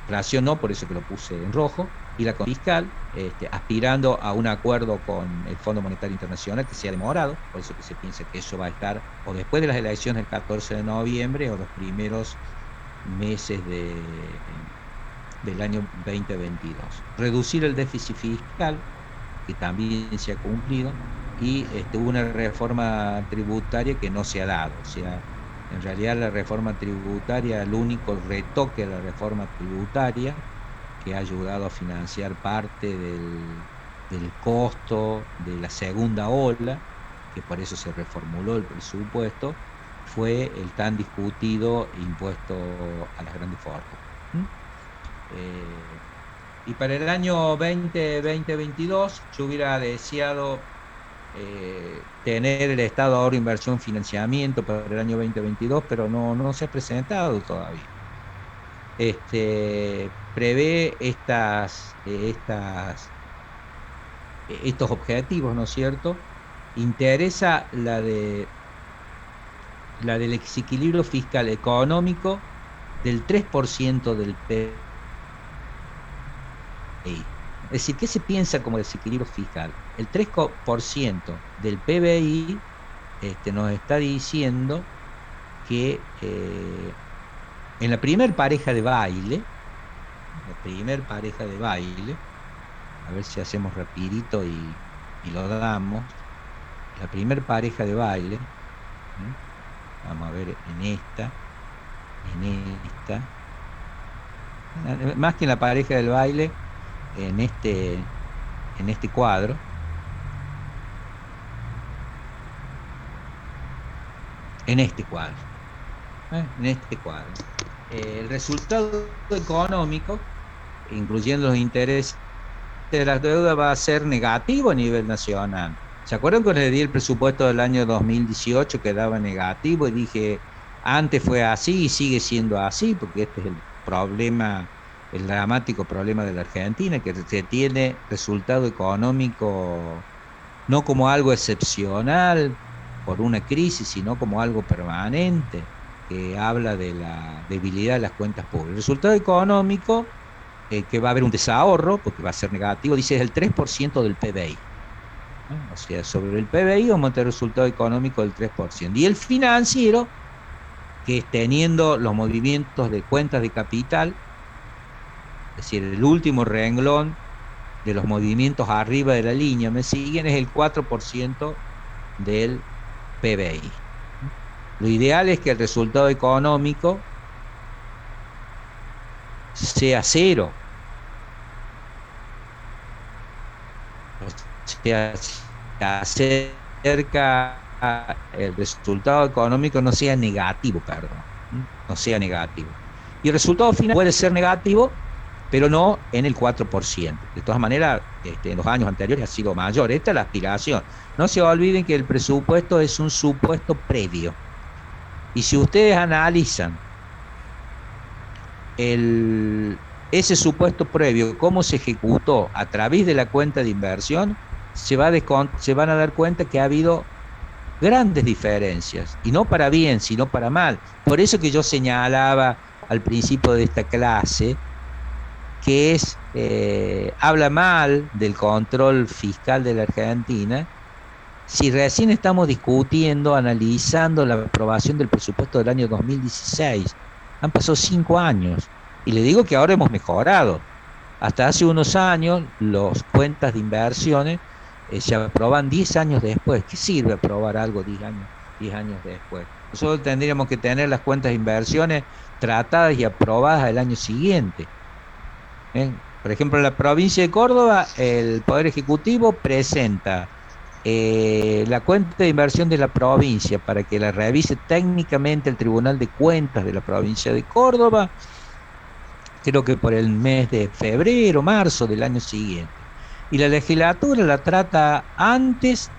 inflación no, por eso que lo puse en rojo, y la fiscal, aspirando a un acuerdo con el Fondo Monetario Internacional que se ha demorado, por eso que se piensa que eso va a estar o después de las elecciones del 14 de noviembre o los primeros meses del año 2022. Reducir el déficit fiscal, que también se ha cumplido, y una reforma tributaria que no se ha dado. O sea, en realidad la reforma tributaria, el único retoque a la reforma tributaria que ha ayudado a financiar parte del costo de la segunda ola, que por eso se reformuló el presupuesto, fue el tan discutido impuesto a las grandes fortunas. Y para el año 2022 yo hubiera deseado tener el Estado de Ahorro, Inversión, Financiamiento para el año 2022, pero no se ha presentado todavía. Prevé estos objetivos, ¿no es cierto? Interesa la del desequilibrio fiscal económico del 3% del PBI. Es decir, ¿qué se piensa como desequilibrio fiscal? El 3% del PBI nos está diciendo que en la primer pareja de baile, a ver si hacemos rapidito y lo damos, la primer pareja de baile, vamos a ver en esta, más que en la pareja del baile, en este cuadro, el resultado económico, incluyendo los intereses de las deudas, va a ser negativo a nivel nacional. ¿Se acuerdan cuando le di el presupuesto del año 2018 que daba negativo y dije, antes fue así y sigue siendo así, porque este es el problema, el dramático problema de la Argentina, que se tiene resultado económico no como algo excepcional por una crisis, sino como algo permanente, que habla de la debilidad de las cuentas públicas. El resultado económico, que va a haber un desahorro, porque va a ser negativo, dice es el 3% del PBI. O sea, sobre el PBI vamos a tener resultado económico del 3%. Y el financiero, que es teniendo los movimientos de cuentas de capital, es decir, el último renglón de los movimientos arriba de la línea, me siguen, es el 4% del PBI. Lo ideal es que el resultado económico sea cero. O sea, se acerca el resultado económico no sea negativo, no sea negativo. Y el resultado final puede ser negativo, pero no en el 4%. De todas maneras, en los años anteriores ha sido mayor. Esta es la aspiración. No se olviden que el presupuesto es un supuesto previo. Y si ustedes analizan ese supuesto previo, cómo se ejecutó a través de la cuenta de inversión, se van a dar cuenta que ha habido grandes diferencias, y no para bien, sino para mal. Por eso que yo señalaba al principio de esta clase, que habla mal del control fiscal de la Argentina, si recién estamos discutiendo, analizando la aprobación del presupuesto del año 2016. Han pasado 5 años, y le digo que ahora hemos mejorado. Hasta hace unos años, las cuentas de inversiones se aproban 10 años después. ¿Qué sirve aprobar algo 10 años después? Nosotros tendríamos que tener las cuentas de inversiones tratadas y aprobadas el año siguiente. Por ejemplo, en la provincia de Córdoba, el Poder Ejecutivo presenta la cuenta de inversión de la provincia para que la revise técnicamente el Tribunal de Cuentas de la provincia de Córdoba, creo que por el mes de febrero, marzo del año siguiente. Y la legislatura la trata antes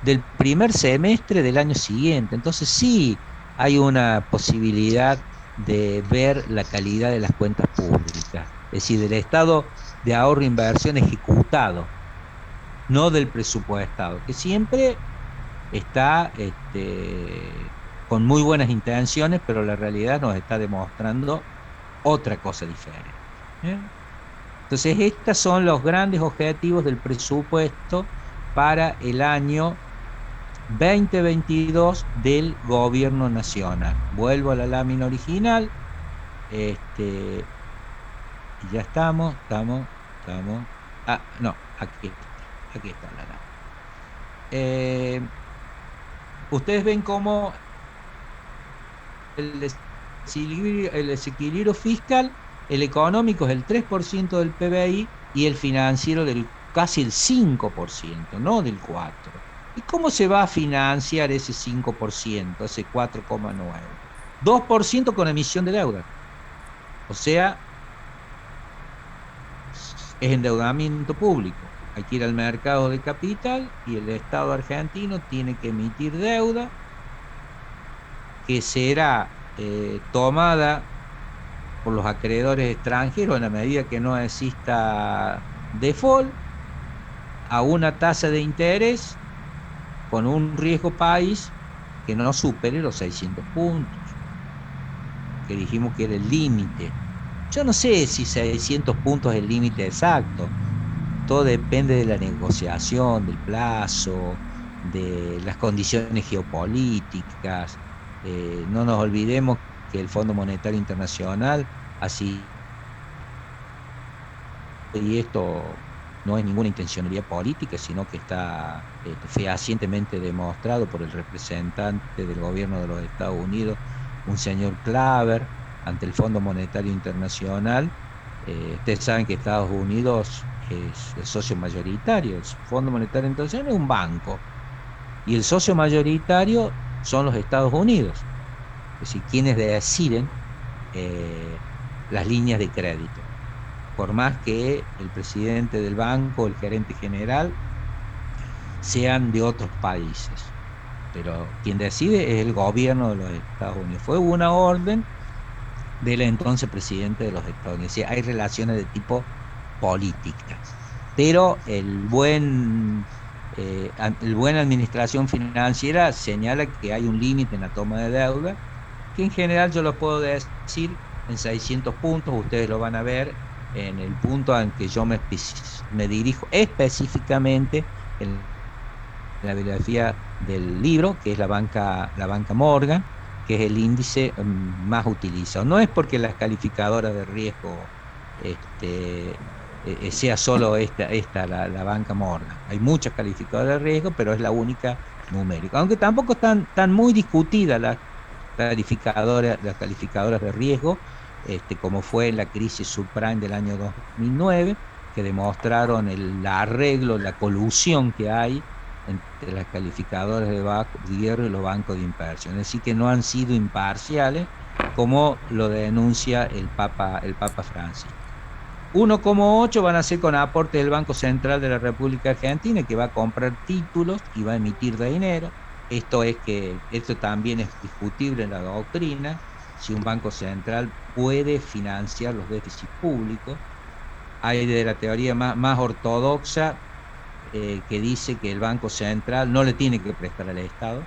del primer semestre del año siguiente. Entonces sí hay una posibilidad de ver la calidad de las cuentas públicas, es decir, del estado de ahorro e inversión ejecutado, no del presupuestado, que siempre está con muy buenas intenciones, pero la realidad nos está demostrando otra cosa diferente. ¿eh? Entonces, estos son los grandes objetivos del presupuesto para el año 2022 del gobierno nacional. Vuelvo a la lámina original. Y ya estamos. Ah, no, aquí está la lámina. Ustedes ven cómo el desequilibrio fiscal, el económico es el 3% del PBI y el financiero del casi el 5%, no del 4%. ¿Y cómo se va a financiar ese 5%, ese 4,9%? 2% con emisión de deuda. O sea, es endeudamiento público. Hay que ir al mercado de capital y el Estado argentino tiene que emitir deuda que será tomada por los acreedores extranjeros en la medida que no exista default a una tasa de interés con un riesgo país que no supere los 600 puntos, que dijimos que era el límite. Yo no sé si 600 puntos es el límite exacto. Todo depende de la negociación, del plazo, de las condiciones geopolíticas. No nos olvidemos que el Fondo Monetario Internacional, así, y esto no es ninguna intencionalidad política, sino que está fehacientemente demostrado por el representante del gobierno de los Estados Unidos, un señor Claver, ante el Fondo Monetario Internacional. Ustedes saben que Estados Unidos es el socio mayoritario. El Fondo Monetario Internacional es un banco y el socio mayoritario son los Estados Unidos, es decir, quienes deciden las líneas de crédito, por más que el presidente del banco, el gerente general, sean de otros países, pero quien decide es el gobierno de los Estados Unidos. Fue una orden del entonces presidente de los Estados Unidos. Hay relaciones de tipo política, pero el buen administración financiera señala que hay un límite en la toma de deuda, que en general yo lo puedo decir en 600 puntos. Ustedes lo van a ver en el punto en que yo me dirijo específicamente en la bibliografía del libro, que es la banca Morgan, que es el índice más utilizado. No es porque las calificadoras de riesgo sea solo la banca Morgan. Hay muchas calificadoras de riesgo, pero es la única numérica. Aunque tampoco están muy discutidas las calificadoras de riesgo, como fue en la crisis subprime del año 2009, que demostraron el arreglo, la colusión que hay entre las calificadoras de hierro y los bancos de inversión. Es decir, que no han sido imparciales, como lo denuncia el Papa Francisco. 1,8 van a ser con aporte del Banco Central de la República Argentina, que va a comprar títulos y va a emitir dinero. Esto también es discutible en la doctrina, si un banco central puede financiar los déficits públicos. Hay de la teoría más ortodoxa, que dice que el Banco Central no le tiene que prestar al Estado,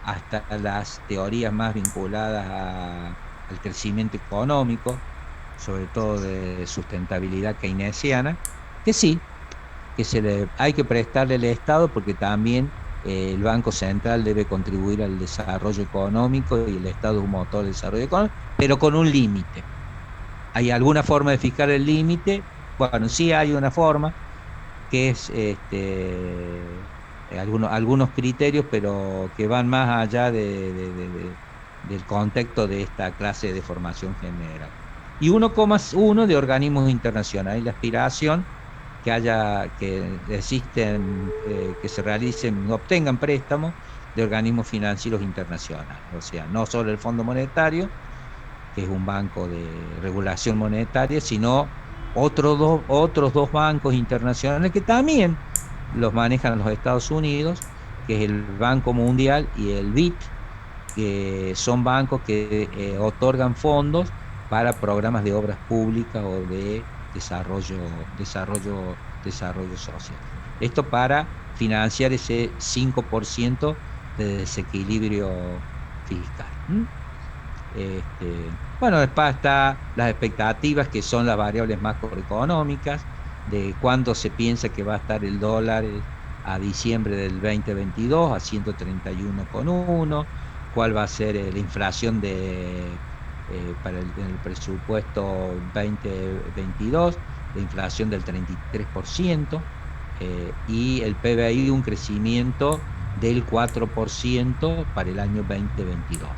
hasta las teorías más vinculadas al crecimiento económico, sobre todo de sustentabilidad keynesiana, que sí, que hay que prestarle al Estado, porque también el Banco Central debe contribuir al desarrollo económico y el Estado es un motor del desarrollo económico, pero con un límite. ¿Hay alguna forma de fijar el límite? Bueno, sí hay una forma, que es algunos criterios, pero que van más allá del contexto de esta clase de formación general. Y 1,1 de organismos internacionales. La aspiración que se obtengan préstamos de organismos financieros internacionales. O sea, no solo el Fondo Monetario, que es un banco de regulación monetaria, sino otros dos bancos internacionales que también los manejan los Estados Unidos, que es el Banco Mundial y el BID, que son bancos que otorgan fondos para programas de obras públicas o de desarrollo social. Esto para financiar ese 5% de desequilibrio fiscal. Bueno, después está las expectativas, que son las variables macroeconómicas, de cuándo se piensa que va a estar el dólar a diciembre del 2022 a 131,1, cuál va a ser la inflación para el presupuesto 2022, la inflación del 33%, y el PBI un crecimiento del 4% para el año 2022.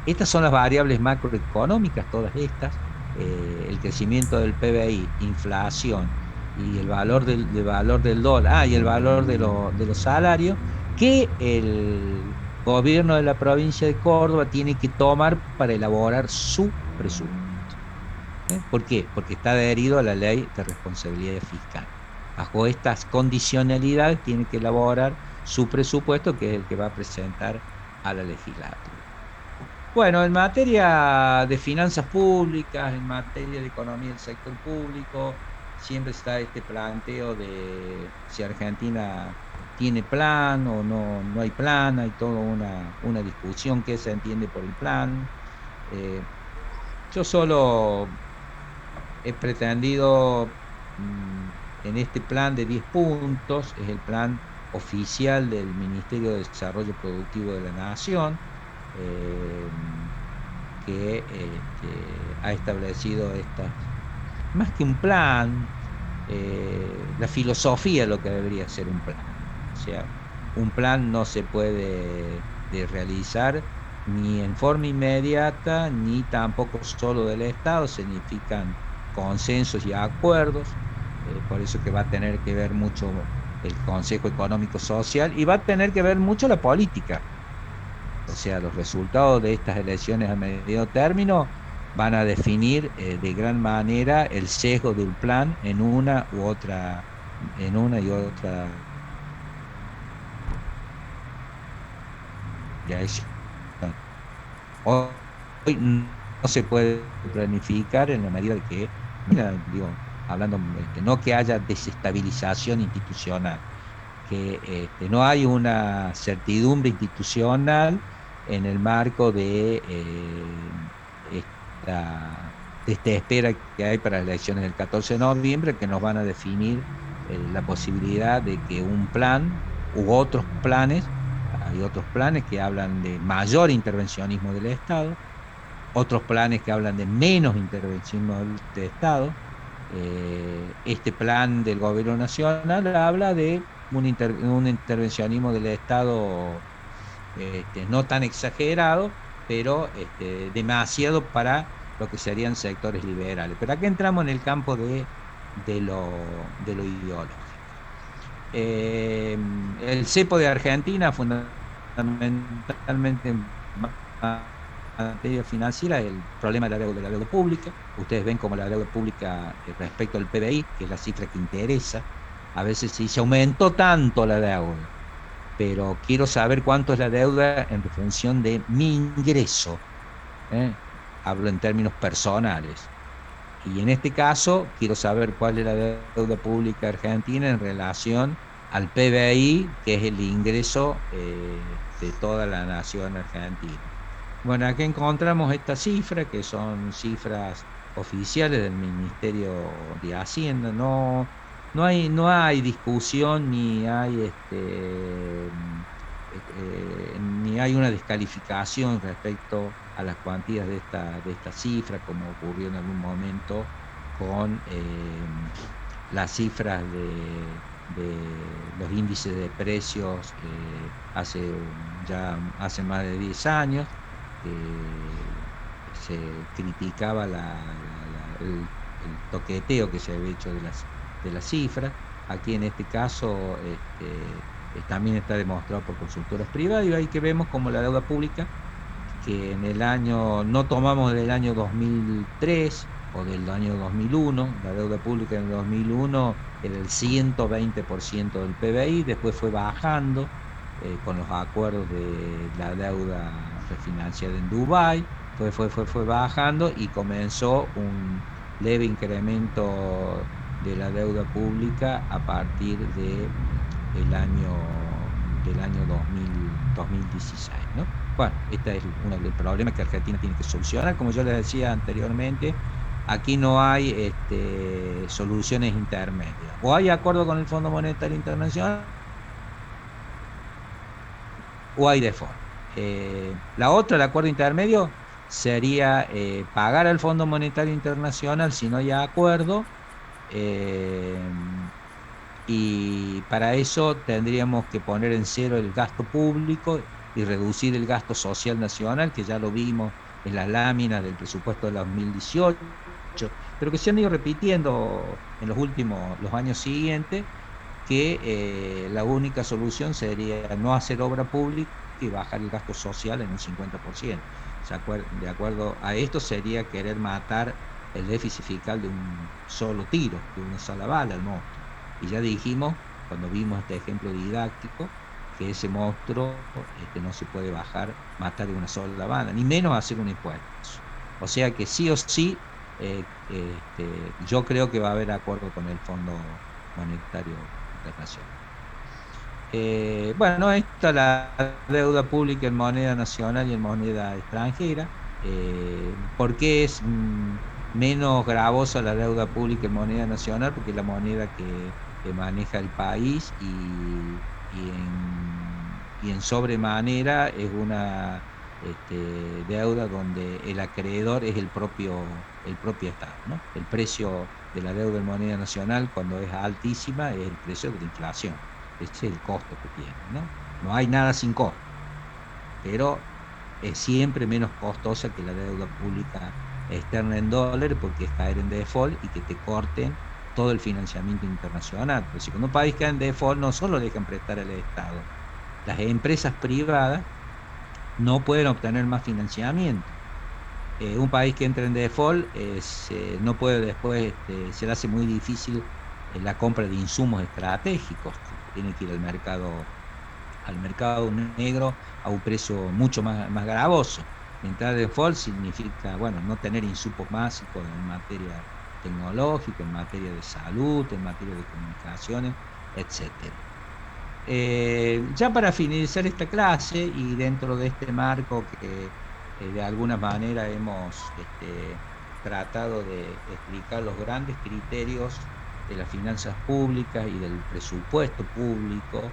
Estas son las variables macroeconómicas, todas estas, el crecimiento del PBI, inflación y el valor del dólar, y el valor de los salarios, que el gobierno de la provincia de Córdoba tiene que tomar para elaborar su presupuesto. ¿Por qué? Porque está adherido a la ley de responsabilidad fiscal. Bajo estas condicionalidades tiene que elaborar su presupuesto, que es el que va a presentar a la legislatura. Bueno, en materia de finanzas públicas, en materia de economía del sector público, siempre está este planteo de si Argentina tiene plan o no hay plan. Hay toda una discusión que se entiende por el plan. Yo solo he pretendido, en este plan de 10 puntos, es el plan oficial del Ministerio de Desarrollo Productivo de la Nación, que ha establecido más que un plan, la filosofía de lo que debería ser un plan. O sea, un plan no se puede realizar ni en forma inmediata, ni tampoco solo del Estado. Significan consensos y acuerdos, por eso que va a tener que ver mucho el Consejo Económico Social, y va a tener que ver mucho la política. O sea, los resultados de estas elecciones a medio término van a definir de gran manera el sesgo del plan en una y otra dirección. Hoy no se puede planificar en la medida de que, hablando, no que haya desestabilización institucional, que no hay una certidumbre institucional en el marco de esta espera que hay para las elecciones del 14 de noviembre, que nos van a definir la posibilidad de que un plan u otros planes, hay otros planes que hablan de mayor intervencionismo del Estado, otros planes que hablan de menos intervencionismo del Estado. Este plan del gobierno nacional habla de un intervencionismo del Estado no tan exagerado, pero demasiado para lo que serían sectores liberales. Pero aquí entramos en el campo de lo ideológico. El cepo de Argentina, fundamentalmente en materia financiera, el problema de la deuda pública. Ustedes ven como la deuda pública respecto al PBI, que es la cifra que interesa, a veces sí se aumentó tanto la deuda, pero quiero saber cuánto es la deuda en función de mi ingreso. Hablo en términos personales. Y en este caso, quiero saber cuál es la deuda pública argentina en relación al PBI, que es el ingreso de toda la nación argentina. Bueno, aquí encontramos esta cifra, que son cifras oficiales del Ministerio de Hacienda. No hay discusión, ni hay una descalificación respecto a las cuantías de esta cifra, como ocurrió en algún momento con las cifras de los índices de precios hace más de 10 años. Se criticaba el toqueteo que se había hecho de las cifras. Aquí en este caso también está demostrado por consultoras privadas, y ahí que vemos como la deuda pública, que en el año, no tomamos del año 2003 o del año 2001, la deuda pública en el 2001 era el 120% del PBI, después fue bajando con los acuerdos de la deuda refinanciada en Dubái, fue bajando, y comenzó un leve incremento de la deuda pública a partir del año del año 2016, ¿no? Bueno, este es uno de los problemas que Argentina tiene que solucionar. Como yo les decía anteriormente, aquí no hay soluciones intermedias. O hay acuerdo con el Fondo Monetario Internacional o hay default. La otra, el acuerdo intermedio, sería pagar al Fondo Monetario Internacional si no hay acuerdo, y para eso tendríamos que poner en cero el gasto público y reducir el gasto social nacional, que ya lo vimos en las láminas del presupuesto de 2018, pero que se han ido repitiendo en los años siguientes, que la única solución sería no hacer obra pública y bajar el gasto social en un 50%. De acuerdo a esto sería querer matar el déficit fiscal de un solo tiro, de una sola bala, el monstruo. Y ya dijimos, cuando vimos este ejemplo didáctico, que ese monstruo no se puede matar de una sola bala, ni menos hacer un impuesto. O sea que sí o sí, yo creo que va a haber acuerdo con el Fondo Monetario Internacional. Bueno, esta la deuda pública en moneda nacional y en moneda extranjera. ¿Por qué es menos gravosa la deuda pública en moneda nacional? Porque es la moneda que maneja el país, y en sobremanera es una deuda donde el acreedor es el propio Estado, ¿no? El precio de la deuda en moneda nacional, cuando es altísima, es el precio de la inflación. Ese es el costo que tiene, ¿no? No hay nada sin costo, pero es siempre menos costosa que la deuda pública externa en dólares, porque es caer en default y que te corten todo el financiamiento internacional. Pero si cuando un país cae en default, no solo dejan prestar al Estado, las empresas privadas no pueden obtener más financiamiento. Un país que entra en default no puede después, se le hace muy difícil la compra de insumos estratégicos. Tiene que ir al mercado negro a un precio mucho más gravoso. Entrar en default significa, bueno, no tener insumos básicos en materia tecnológica, en materia de salud, en materia de comunicaciones, etc. Ya para finalizar esta clase, y dentro de este marco que de alguna manera hemos tratado de explicar los grandes criterios de las finanzas públicas y del presupuesto público,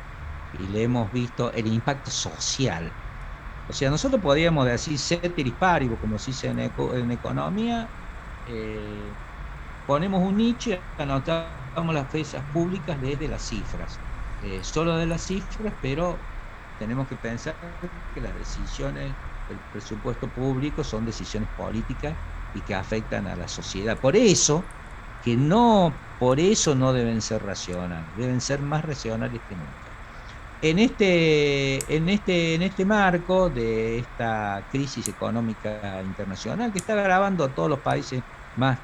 y le hemos visto el impacto social. O sea, nosotros podríamos decir ceteris paribus, como se dice en economía, ponemos un nicho y anotamos las finanzas públicas desde las cifras, solo de las cifras, pero tenemos que pensar que las decisiones del presupuesto público son decisiones políticas y que afectan a la sociedad. Por eso no deben ser racionales, deben ser más racionales que nunca. En este marco de esta crisis económica internacional que está agravando a todos los países más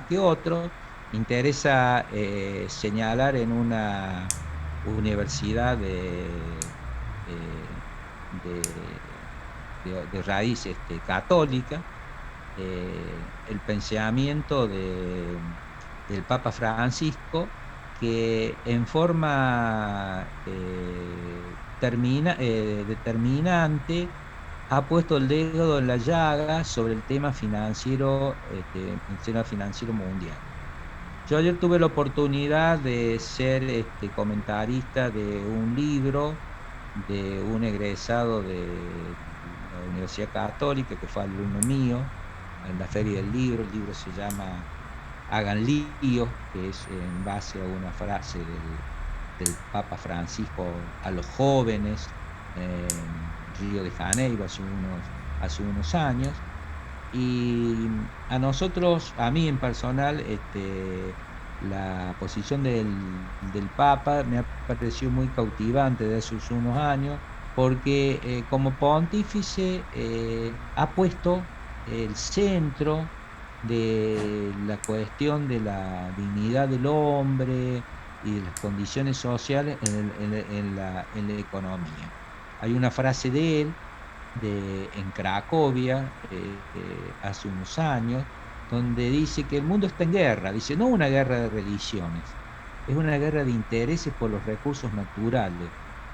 que otros, interesa señalar en una universidad de raíz católica el pensamiento del Papa Francisco, que en forma determinante ha puesto el dedo en la llaga sobre el tema financiero, el tema financiero mundial. Yo ayer tuve la oportunidad de ser comentarista de un libro de un egresado de la Universidad Católica, que fue alumno mío en la Feria del Libro. El libro se llama Hagan lío, que es en base a una frase del Papa Francisco a los jóvenes en Río de Janeiro hace unos años. Y a nosotros, a mí en personal, la posición del Papa me ha parecido muy cautivante desde hace unos años, porque como pontífice ha puesto el centro de la cuestión de la dignidad del hombre y de las condiciones sociales en la economía. Hay una frase de él en Cracovia hace unos años, donde dice que el mundo está en guerra. Dice, no una guerra de religiones, es una guerra de intereses por los recursos naturales.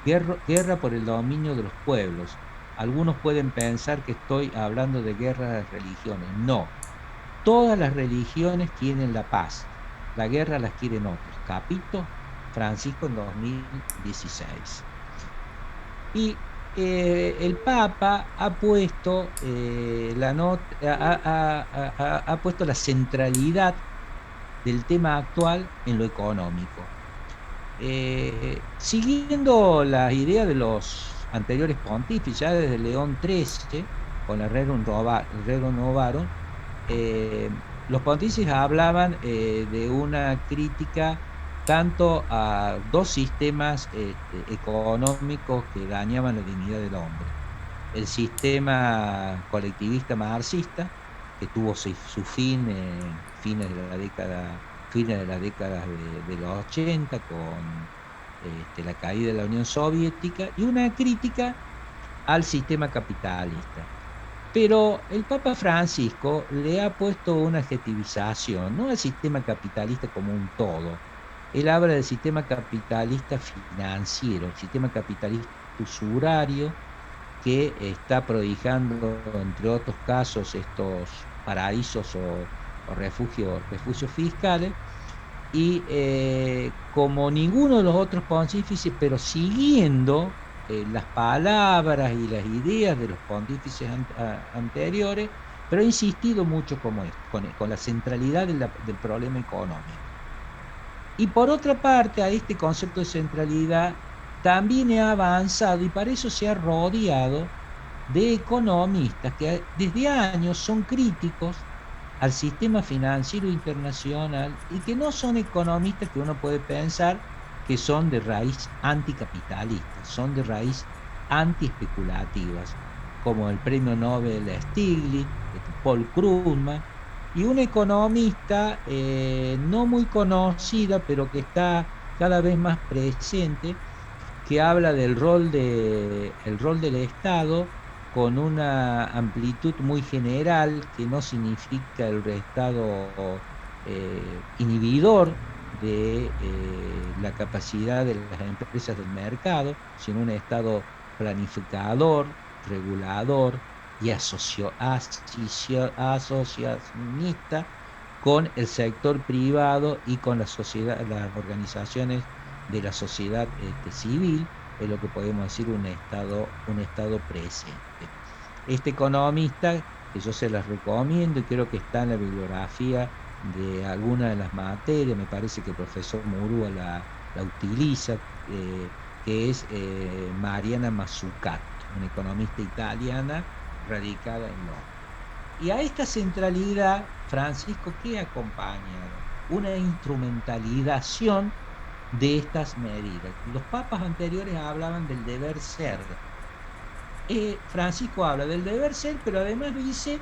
guerra por el dominio de los pueblos. Algunos pueden pensar que estoy hablando de guerra de religiones. No. Todas las religiones quieren la paz. La guerra las quieren otros. Capito Francisco en 2016. Y el Papa ha puesto ha puesto la centralidad del tema actual en lo económico. Siguiendo las ideas de los anteriores pontífices, ya desde León XIII, con la Rerum Novarum, los pontífices hablaban de una crítica tanto a dos sistemas económicos que dañaban la dignidad del hombre. El sistema colectivista marxista, que tuvo su fin en fines de la década de los 80 con la caída de la Unión Soviética, y una crítica al sistema capitalista. Pero el Papa Francisco le ha puesto una adjetivización, no al sistema capitalista como un todo. Él habla del sistema capitalista financiero, el sistema capitalista usurario, que está prodigando, entre otros casos, estos paraísos o refugios fiscales, y como ninguno de los otros pontífices, pero siguiendo las palabras y las ideas de los pontífices anteriores, pero ha insistido mucho con la centralidad del problema económico. Y por otra parte, a este concepto de centralidad también ha avanzado, y para eso se ha rodeado de economistas que desde años son críticos al sistema financiero internacional y que no son economistas que uno puede pensar que son de raíz anticapitalista, son de raíz antiespeculativas, como el premio Nobel Stiglitz, Paul Krugman, y una economista no muy conocida, pero que está cada vez más presente, que habla del rol del Estado con una amplitud muy general, que no significa el Estado inhibidor de la capacidad de las empresas del mercado, sino un Estado planificador, regulador y asociacionista con el sector privado y con la sociedad, las organizaciones de la sociedad civil, es lo que podemos decir un Estado presente. Este economista, que yo se las recomiendo y creo que está en la bibliografía de alguna de las materias, me parece que el profesor Murúa la utiliza, que es Mariana Mazzucato, una economista italiana radicada en Londres. Y a esta centralidad, Francisco, ¿qué acompaña? Una instrumentalización de estas medidas. Los papas anteriores hablaban del deber ser. Francisco habla del deber ser, pero además dice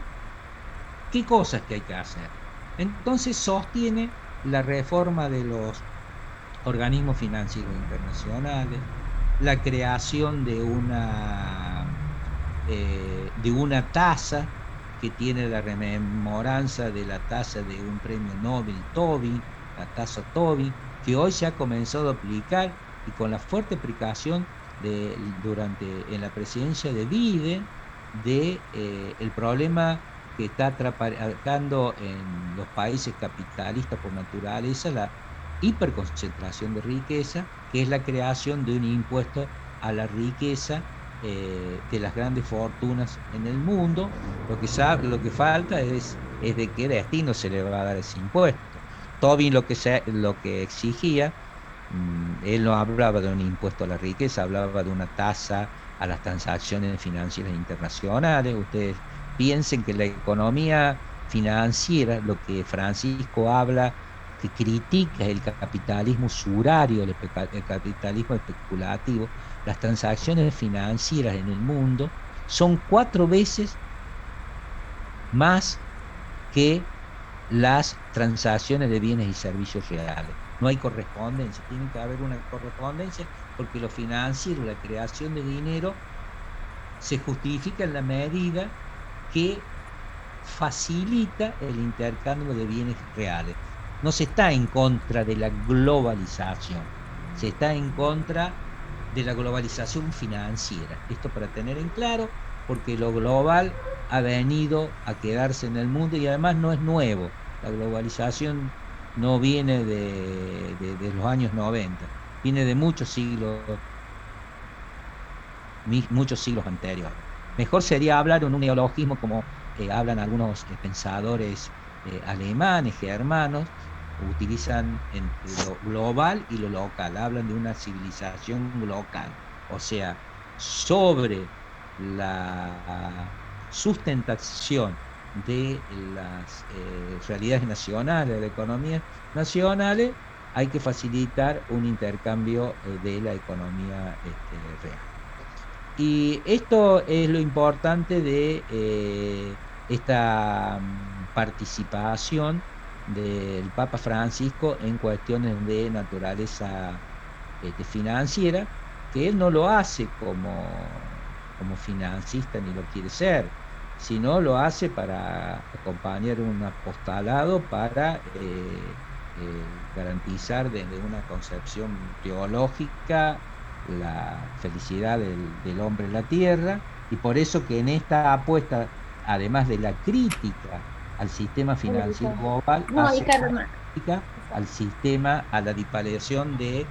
qué cosas que hay que hacer. Entonces sostiene la reforma de los organismos financieros internacionales, la creación de una tasa que tiene la rememoranza de la tasa de un premio Nobel Tobin, la tasa Tobin, que hoy se ha comenzado a aplicar, y con la fuerte aplicación en la presidencia de Biden el problema que está atrapando en los países capitalistas por naturaleza, la hiperconcentración de riqueza, que es la creación de un impuesto a la riqueza de las grandes fortunas en el mundo. Lo que falta es de qué destino se le va a dar ese impuesto. Tobin lo que exigía, él no hablaba de un impuesto a la riqueza, hablaba de una tasa a las transacciones financieras internacionales. Ustedes piensen que la economía financiera, lo que Francisco habla, que critica el capitalismo usurario, el capitalismo especulativo, las transacciones financieras en el mundo son 4 veces más que las transacciones de bienes y servicios reales. No hay correspondencia, tiene que haber una correspondencia, porque lo financiero, la creación de dinero, se justifica en la medida que facilita el intercambio de bienes reales. No se está en contra de la globalización, se está en contra de la globalización financiera. Esto para tener en claro, porque lo global ha venido a quedarse en el mundo y además no es nuevo. La globalización no viene de los años 90, viene de muchos siglos anteriores. Mejor sería hablar en un neologismo como hablan algunos pensadores alemanes, germanos, utilizan entre lo global y lo local, hablan de una civilización local, o sea, sobre la sustentación de las realidades nacionales, de la economía nacionales, hay que facilitar un intercambio de la economía real. Y esto es lo importante de esta participación del Papa Francisco en cuestiones de naturaleza financiera, que él no lo hace como financista ni lo quiere ser, sino lo hace para acompañar un apostolado para garantizar desde una concepción teológica la felicidad del hombre en la tierra, y por eso que en esta apuesta, además de la crítica al sistema financiero global, hace crítica al sistema, a la dispersión de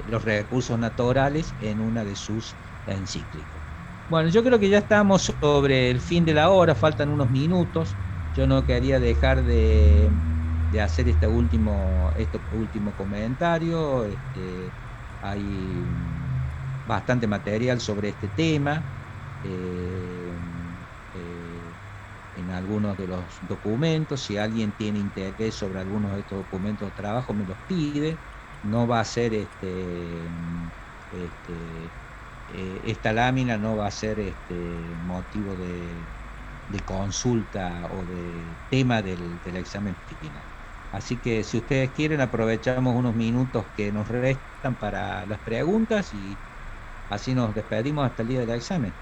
los recursos naturales en una de sus encíclicas. Bueno, yo creo que ya estamos sobre el fin de la hora, faltan unos minutos. Yo no quería dejar de hacer este último comentario. Hay bastante material sobre este tema en algunos de los documentos. Si alguien tiene interés sobre algunos de estos documentos de trabajo, me los pide. No va a ser esta lámina no va a ser motivo de consulta o de tema del examen final. Así que si ustedes quieren, aprovechamos unos minutos que nos restan para las preguntas y así nos despedimos hasta el día del examen.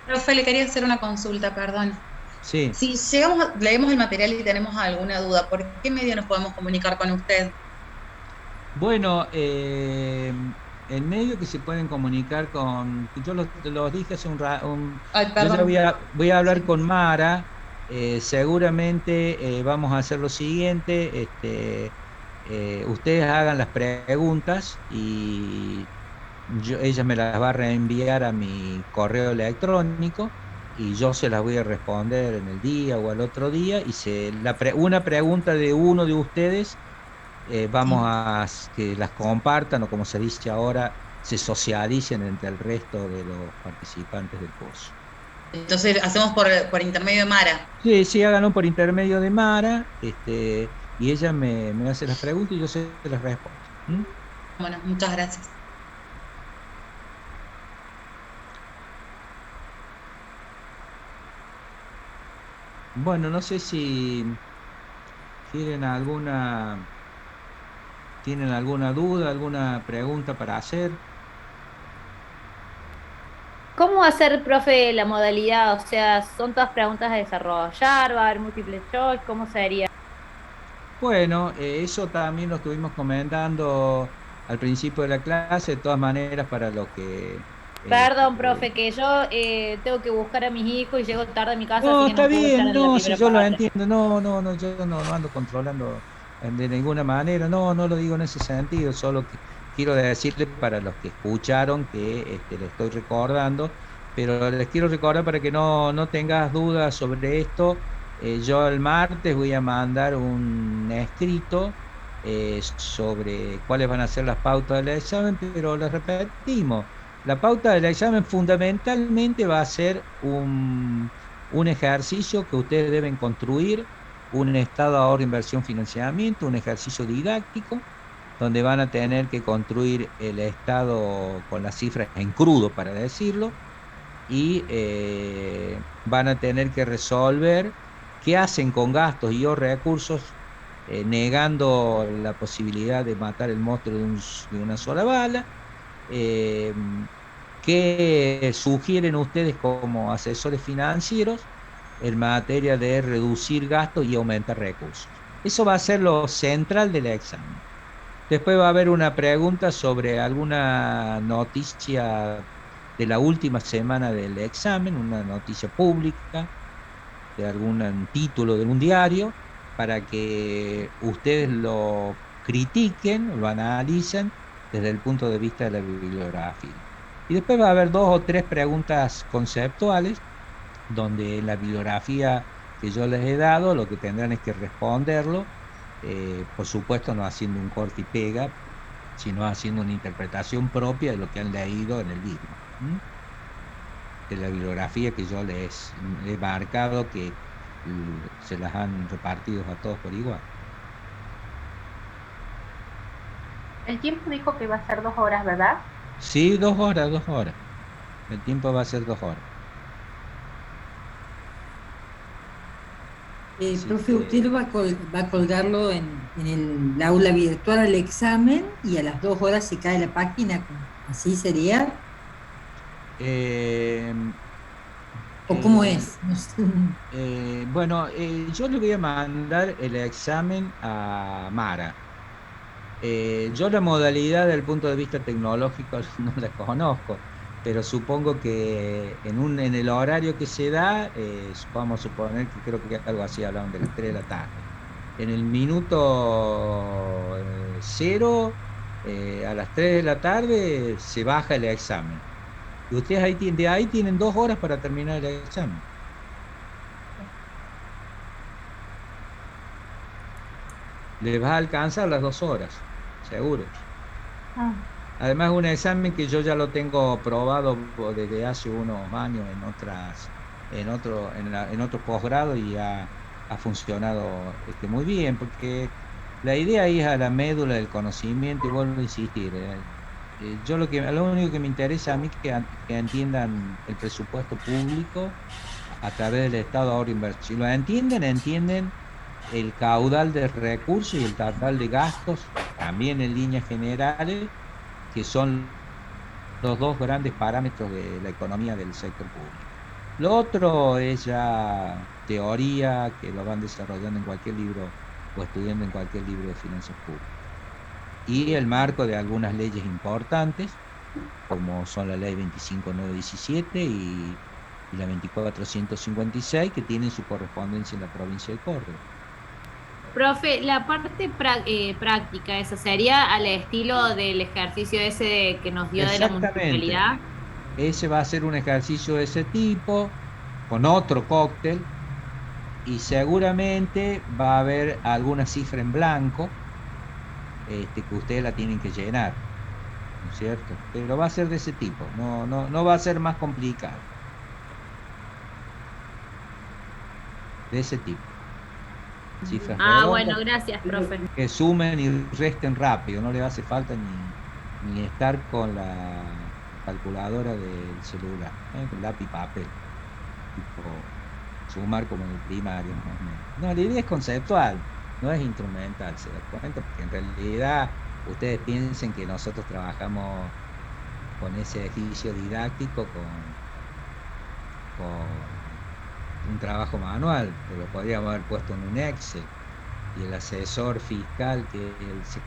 Profe, le quería hacer una consulta, perdón. Sí. Si leemos el material y tenemos alguna duda, ¿por qué medio nos podemos comunicar con usted? Bueno, el medio que se pueden comunicar con... Yo los dije hace un rato. Yo ya voy a hablar con Mara. Seguramente vamos a hacer lo siguiente. Ustedes hagan las preguntas y ella me las va a reenviar a mi correo electrónico y yo se las voy a responder en el día o al otro día, y una pregunta de uno de ustedes vamos a que las compartan, o como se dice ahora, se socialicen entre el resto de los participantes del curso. Entonces hacemos por intermedio de Mara. Sí, háganlo por intermedio de Mara, y ella me hace las preguntas y yo se las respondo. Bueno, muchas gracias. Bueno, no sé si tienen alguna duda, alguna pregunta para hacer. ¿Cómo va a ser, profe, la modalidad? O sea, ¿son todas preguntas a desarrollar? ¿Va a haber múltiple choice? ¿Cómo sería? Bueno, eso también lo estuvimos comentando al principio de la clase. De todas maneras, para lo que... Perdón, profe, que yo tengo que buscar a mis hijos y llego tarde a mi casa. No, así que está bien, no, si yo lo parte. entiendo. No, yo no ando controlando de ninguna manera. No lo digo en ese sentido, solo que quiero decirle para los que escucharon que le estoy recordando, pero les quiero recordar para que no tengas dudas sobre esto. Yo el martes voy a mandar un escrito sobre cuáles van a ser las pautas del examen, pero les repetimos, la pauta del examen fundamentalmente va a ser un ejercicio que ustedes deben construir, un estado de ahorro, inversión, financiamiento, un ejercicio didáctico, donde van a tener que construir el estado con las cifras en crudo, para decirlo, y van a tener que resolver qué hacen con gastos y o recursos, negando la posibilidad de matar el monstruo de una sola bala. ¿Qué sugieren ustedes como asesores financieros en materia de reducir gastos y aumentar recursos? Eso va a ser lo central del examen. Después va a haber una pregunta sobre alguna noticia de la última semana del examen, una noticia pública, de algún título de un diario, para que ustedes lo critiquen, lo analicen desde el punto de vista de la bibliografía. Y después va a haber 2 o 3 preguntas conceptuales, donde en la bibliografía que yo les he dado, lo que tendrán es que responderlo, por supuesto no haciendo un corte y pega, sino haciendo una interpretación propia de lo que han leído en el libro. De la bibliografía que yo les he marcado, que se las han repartido a todos por igual. El tiempo dijo que va a ser 2 horas, ¿verdad? Sí, 2 horas, 2 horas. El tiempo va a ser 2 horas. Profe, usted va a colgarlo en el aula virtual al examen y a las 2 horas se cae la página. ¿Así sería? ¿O cómo es? No sé. Bueno, yo le voy a mandar el examen a Mara. Yo la modalidad desde el punto de vista tecnológico no la conozco, pero supongo que en el horario que se da, vamos a suponer que creo que algo así hablaban de las 3 de la tarde. En el minuto 0, a las 3 de la tarde, se baja el examen. Y ustedes de ahí tienen 2 horas para terminar el examen. Les va a alcanzar las 2 horas, seguro. Además es un examen que yo ya lo tengo probado desde hace unos años en otro posgrado y ha funcionado muy bien, porque la idea es a la médula del conocimiento, y vuelvo a insistir. Yo lo único que me interesa a mí es que entiendan el presupuesto público a través del Estado de ahorro e inversión. Si lo entienden el caudal de recursos y el total de gastos, también en líneas generales, que son los 2 grandes parámetros de la economía del sector público. Lo otro es ya teoría, que lo van desarrollando en cualquier libro o estudiando en cualquier libro de finanzas públicas. Y el marco de algunas leyes importantes, como son la ley 25917 y la 24156, que tienen su correspondencia en la provincia de Córdoba. Profe, la parte práctica, ¿esa sería al estilo del ejercicio ese que nos dio de la municipalidad? Ese va a ser un ejercicio de ese tipo, con otro cóctel, y seguramente va a haber alguna cifra en blanco, que ustedes la tienen que llenar, ¿no es cierto? Pero va a ser de ese tipo, no va a ser más complicado. De ese tipo. Cifras redondas, bueno, gracias, profe. Que sumen y resten rápido, no le hace falta ni estar con la calculadora del celular, con lápiz y papel, tipo sumar como en el primario. No, la idea es conceptual, no es instrumental, se da cuenta, porque en realidad ustedes piensen que nosotros trabajamos con ese ejercicio didáctico con un trabajo manual, pero lo podríamos haber puesto en un Excel, y el asesor fiscal, que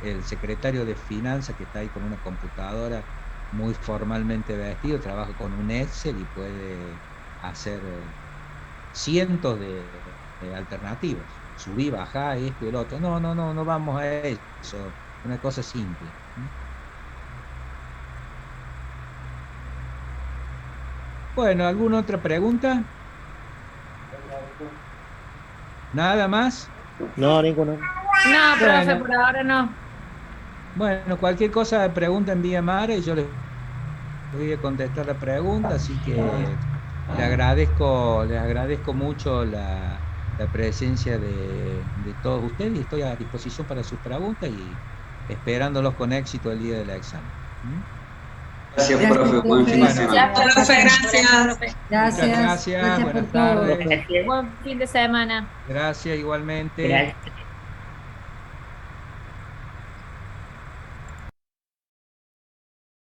el secretario de finanzas, que está ahí con una computadora muy formalmente vestido, trabaja con un Excel y puede hacer cientos de alternativas, subir, bajar, esto y el otro. No vamos a eso, una cosa simple. Bueno, ¿alguna otra pregunta? ¿Nada más? No, ninguno. No, profe, Bueno. por ahora no. Bueno, cualquier cosa de pregunta envía Mara y yo les voy a contestar la pregunta, así que les agradezco mucho la presencia de todos ustedes, y estoy a disposición para sus preguntas y esperándolos con éxito el día del examen. Gracias, profe. Buen fin de semana. Gracias. Gracias. Muchas gracias. Buenas tardes. Buen fin de semana. Gracias igualmente. Gracias.